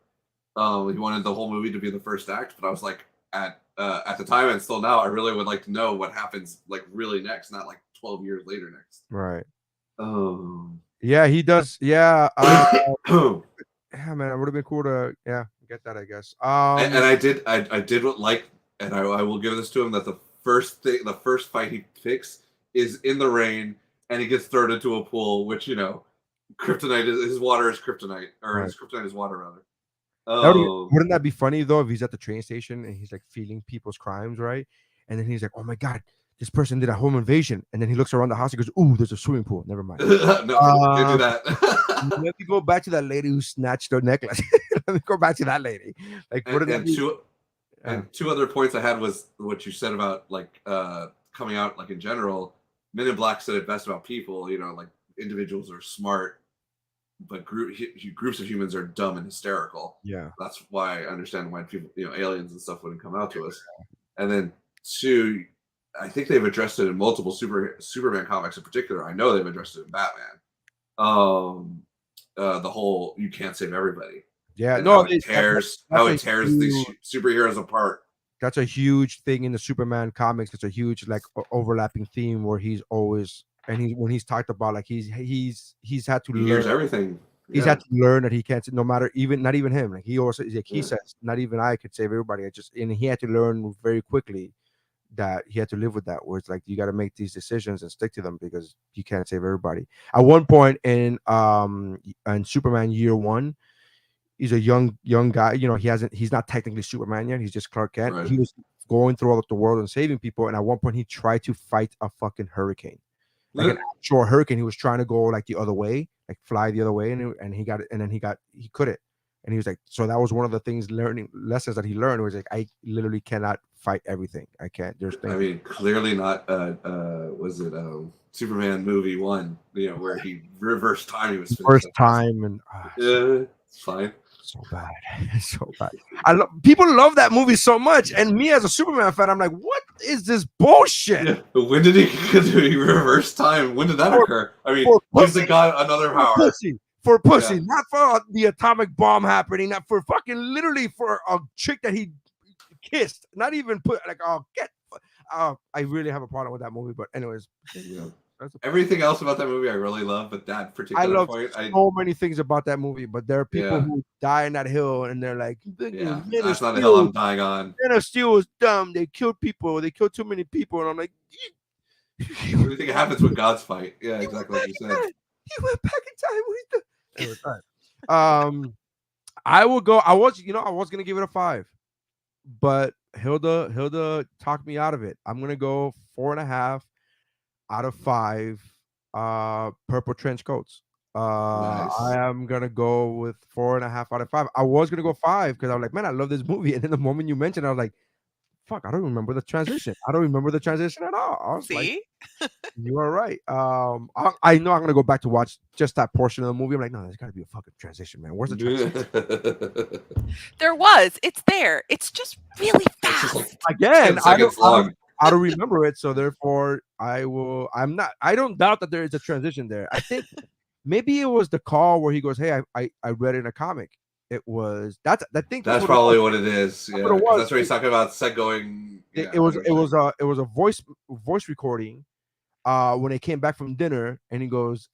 Speaker 2: He wanted the whole movie to be the first act, but I was like at the time and still now, I really would like to know what happens like really next, not like 12 years later next.
Speaker 1: Right.
Speaker 2: Um,
Speaker 1: Yeah, he does. Yeah.
Speaker 2: and
Speaker 1: Yeah, man, it would have been cool to get that, I guess.
Speaker 2: I did what like, and I will give this to him that the first fight he picks is in the rain and he gets thrown into a pool, which kryptonite is his water is kryptonite, or
Speaker 1: Right.
Speaker 2: his kryptonite is water rather.
Speaker 1: Wouldn't that be funny though if he's at the train station and he's like feeling people's crimes, right? And then he's like, "Oh my god, this person did a home invasion," and then he looks around the house and goes, "Ooh, there's a swimming pool. Never mind."
Speaker 2: No, can't do
Speaker 1: Um,
Speaker 2: that.
Speaker 1: Let me go back to that lady who snatched her necklace. Let me go back to that lady. Like,
Speaker 2: and,
Speaker 1: wouldn't that
Speaker 2: and
Speaker 1: be?
Speaker 2: two
Speaker 1: Uh,
Speaker 2: and two other points I had was what you said about like coming out like in general. Men in Black said it best about people. Like individuals are smart, but groups of humans are dumb and hysterical.
Speaker 1: yeah,
Speaker 2: That's why I understand why people, aliens and stuff wouldn't come out to us. And then two, I think they've addressed it in multiple Superman comics in particular. I know they've addressed it in Batman. The whole you can't save everybody,
Speaker 1: yeah.
Speaker 2: and
Speaker 1: No,
Speaker 2: how
Speaker 1: that's
Speaker 2: it
Speaker 1: a
Speaker 2: tears these
Speaker 1: huge,
Speaker 2: superheroes apart.
Speaker 1: that's a huge thing in the Superman comics. It's a huge like overlapping theme where he's always and he when he's talked about like he's had to
Speaker 2: He
Speaker 1: learn.
Speaker 2: hears everything.
Speaker 1: He's
Speaker 2: Yeah,
Speaker 1: had to learn that he can't, no matter even not even him. Like he also like he
Speaker 2: yeah.
Speaker 1: says, not even I could save everybody. And he had to learn very quickly that he had to live with that. Where it's like you got to make these decisions and stick to them because you can't save everybody. At one point in Superman Year One, he's a young guy. He's not technically Superman yet. He's just Clark Kent.
Speaker 2: Right.
Speaker 1: He was going through all of the world and saving people. And at one point, he tried to fight a fucking hurricane, like an actual hurricane. He was trying to go like the other way, like fly the other way, and he got it, and then he couldn't, and he was like, so that was one of the things learning lessons that he learned was like, I literally cannot fight everything. I can't. There's
Speaker 2: I
Speaker 1: things.
Speaker 2: mean, clearly not. Was it Superman movie one? Where he reversed time. He was
Speaker 1: First
Speaker 2: finished.
Speaker 1: time, and
Speaker 2: It's fine.
Speaker 1: so bad, so bad. People love that movie so much, and me as a Superman fan, I'm like, what is this bullshit?
Speaker 2: Yeah, but when did he reverse time? When did that
Speaker 1: For-
Speaker 2: occur? I mean,
Speaker 1: for
Speaker 2: gives the
Speaker 1: pussy.
Speaker 2: guy another
Speaker 1: For
Speaker 2: power.
Speaker 1: pussy. For pussy,
Speaker 2: Yeah.
Speaker 1: not for the atomic bomb happening, not for fucking literally for a chick that he kissed. Not even put like, oh, get. I really have a problem with that movie, but anyways,
Speaker 2: Yeah.
Speaker 1: that's a,
Speaker 2: Everything else about that movie I really love, but that
Speaker 1: I
Speaker 2: particular
Speaker 1: love
Speaker 2: point,
Speaker 1: so many things about that movie, but there are people
Speaker 2: yeah,
Speaker 1: who die in that hill, and they're like,
Speaker 2: yeah,
Speaker 1: Men of
Speaker 2: that's not the hill
Speaker 1: Steel,
Speaker 2: I'm dying on.
Speaker 1: Men of Steel was dumb. They killed people. They killed too many people, and I'm like,
Speaker 2: What do you think happens when gods fight? Yeah, exactly like you said.
Speaker 1: He went back in time. What he did. Anyways, all right. I will go. I was gonna give it a 5, but Hilda talked me out of it. I'm gonna go 4.5 out of 5. Purple trench coats. I
Speaker 2: Nice.
Speaker 1: am gonna go with 4.5 out of 5. I was gonna go 5 because I was like, man, I love this movie. And then the moment you mentioned, I was like, fuck, I don't remember the transition. I don't remember the transition at all. I was like,
Speaker 3: See?
Speaker 1: you are right. I know I'm gonna go back to watch just that portion of the movie. I'm like, no, there's gotta be a fucking transition, man. Where's the transition?
Speaker 3: There was. It's there. It's just really
Speaker 2: It's just
Speaker 3: fast.
Speaker 2: like
Speaker 1: Again,
Speaker 2: 10 seconds long.
Speaker 1: I don't remember it, so therefore I will. I'm not. I don't doubt that there is a transition there. I think maybe it was the call where he goes, "Hey, I read it in a comic." It was that's. I think that's
Speaker 2: That's
Speaker 1: what it was.
Speaker 2: probably what it is.
Speaker 1: That's
Speaker 2: Yeah,
Speaker 1: what it
Speaker 2: because
Speaker 1: was.
Speaker 2: that's where he's talking about set going. Yeah,
Speaker 1: It was
Speaker 2: I know what you're
Speaker 1: it was a voice recording. When they came back from dinner, and he goes,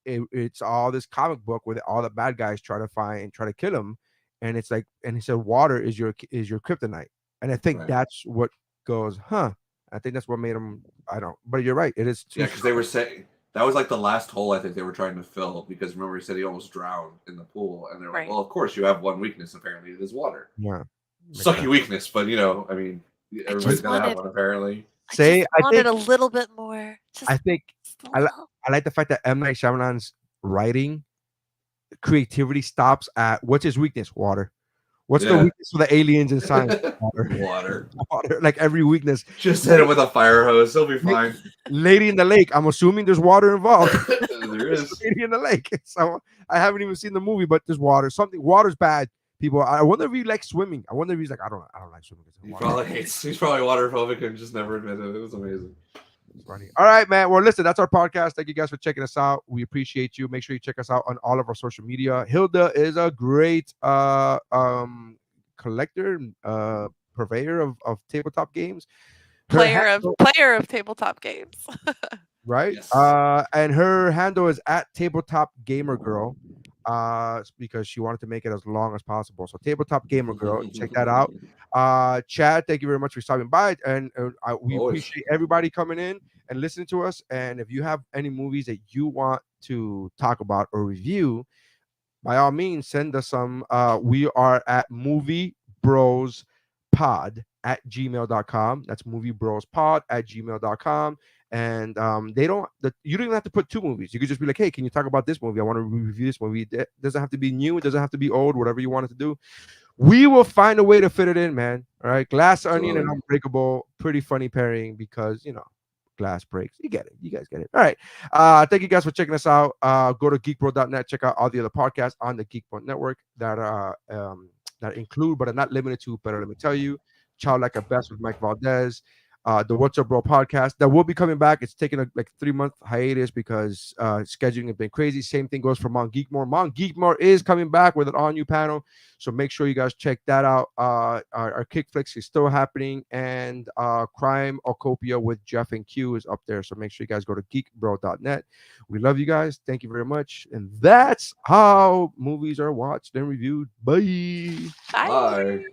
Speaker 1: it's all this comic book where all the bad guys try to kill him, and it's like, and he said, water is your kryptonite, and I think
Speaker 2: Right.
Speaker 1: that's what goes, huh? I think that's what made him. I don't, but you're right. It is too.
Speaker 2: Yeah, because they were saying that was like the last hole I think they were trying to fill because remember he said he almost drowned in the pool and they're like,
Speaker 3: Right.
Speaker 2: well, of course you have one weakness apparently it is water.
Speaker 1: Yeah,
Speaker 2: Sucky weakness, but I mean, everybody's gonna have one apparently.
Speaker 1: Say,
Speaker 4: I wanted a little bit more. Just,
Speaker 1: I think
Speaker 4: just a
Speaker 1: I li-
Speaker 4: little.
Speaker 1: I like the fact that M Night Shyamalan's writing creativity stops at what's his weakness? Water. What's the
Speaker 2: Yeah.
Speaker 1: weakness for the aliens in science? Water.
Speaker 2: Water.
Speaker 1: Water. Like every weakness.
Speaker 2: Just hit him with a fire hose. He'll be fine.
Speaker 1: Lady in the Lake. I'm assuming there's water involved.
Speaker 2: There is.
Speaker 1: Lady in the Lake. So I haven't even seen the movie, but there's water. Water's bad. People. I wonder if he likes swimming. I wonder if he's like, I don't like swimming.
Speaker 2: He's probably waterphobic and just never admitted it. It was amazing.
Speaker 1: Funny. All right, man. Well, listen, that's our podcast. Thank you guys for checking us out. We appreciate you. Make sure you check us out on all of our social media. Hilda is a great collector, purveyor of tabletop games.
Speaker 3: Player of tabletop games.
Speaker 1: Right?
Speaker 2: Yes.
Speaker 1: And her handle is at tabletop gamer girl. because she wanted to make it as long as possible. So Tabletop Gamer Girl, check that out. Chad, thank you very much for stopping by, and we
Speaker 2: Always.
Speaker 1: appreciate everybody coming in and listening to us. And if you have any movies that you want to talk about or review, by all means, send us some. We are at moviebrospod@gmail.com. That's moviebrospod@gmail.com. And you don't even have to put two movies. You could just be like, hey, can you talk about this movie? I want to review this movie. It doesn't have to be new. It doesn't have to be old, whatever you want it to do. We will find a way to fit it in, man. All right. Glass Onion and
Speaker 2: Absolutely.
Speaker 1: Unbreakable, pretty funny pairing because, glass breaks. You get it. You guys get it. All right. Thank you guys for checking us out. Go to geekbro.net. Check out all the other podcasts on the Geekbro Network that include but are not limited to. But let me tell you, Child Like a Best with Mike Valdez. The What's Up Bro podcast that will be coming back. It's taking a 3-month hiatus because scheduling has been crazy. Same thing goes for Mount Geekmore. Mount Geekmore is coming back with an all new panel, so make sure you guys check that out. Our Kick Flicks is still happening, and Crime Ocopia with Jeff and Q is up there. So make sure you guys go to geekbro.net. We love you guys. Thank you very much. And that's how movies are watched and reviewed. Bye.
Speaker 3: Bye.
Speaker 2: Bye.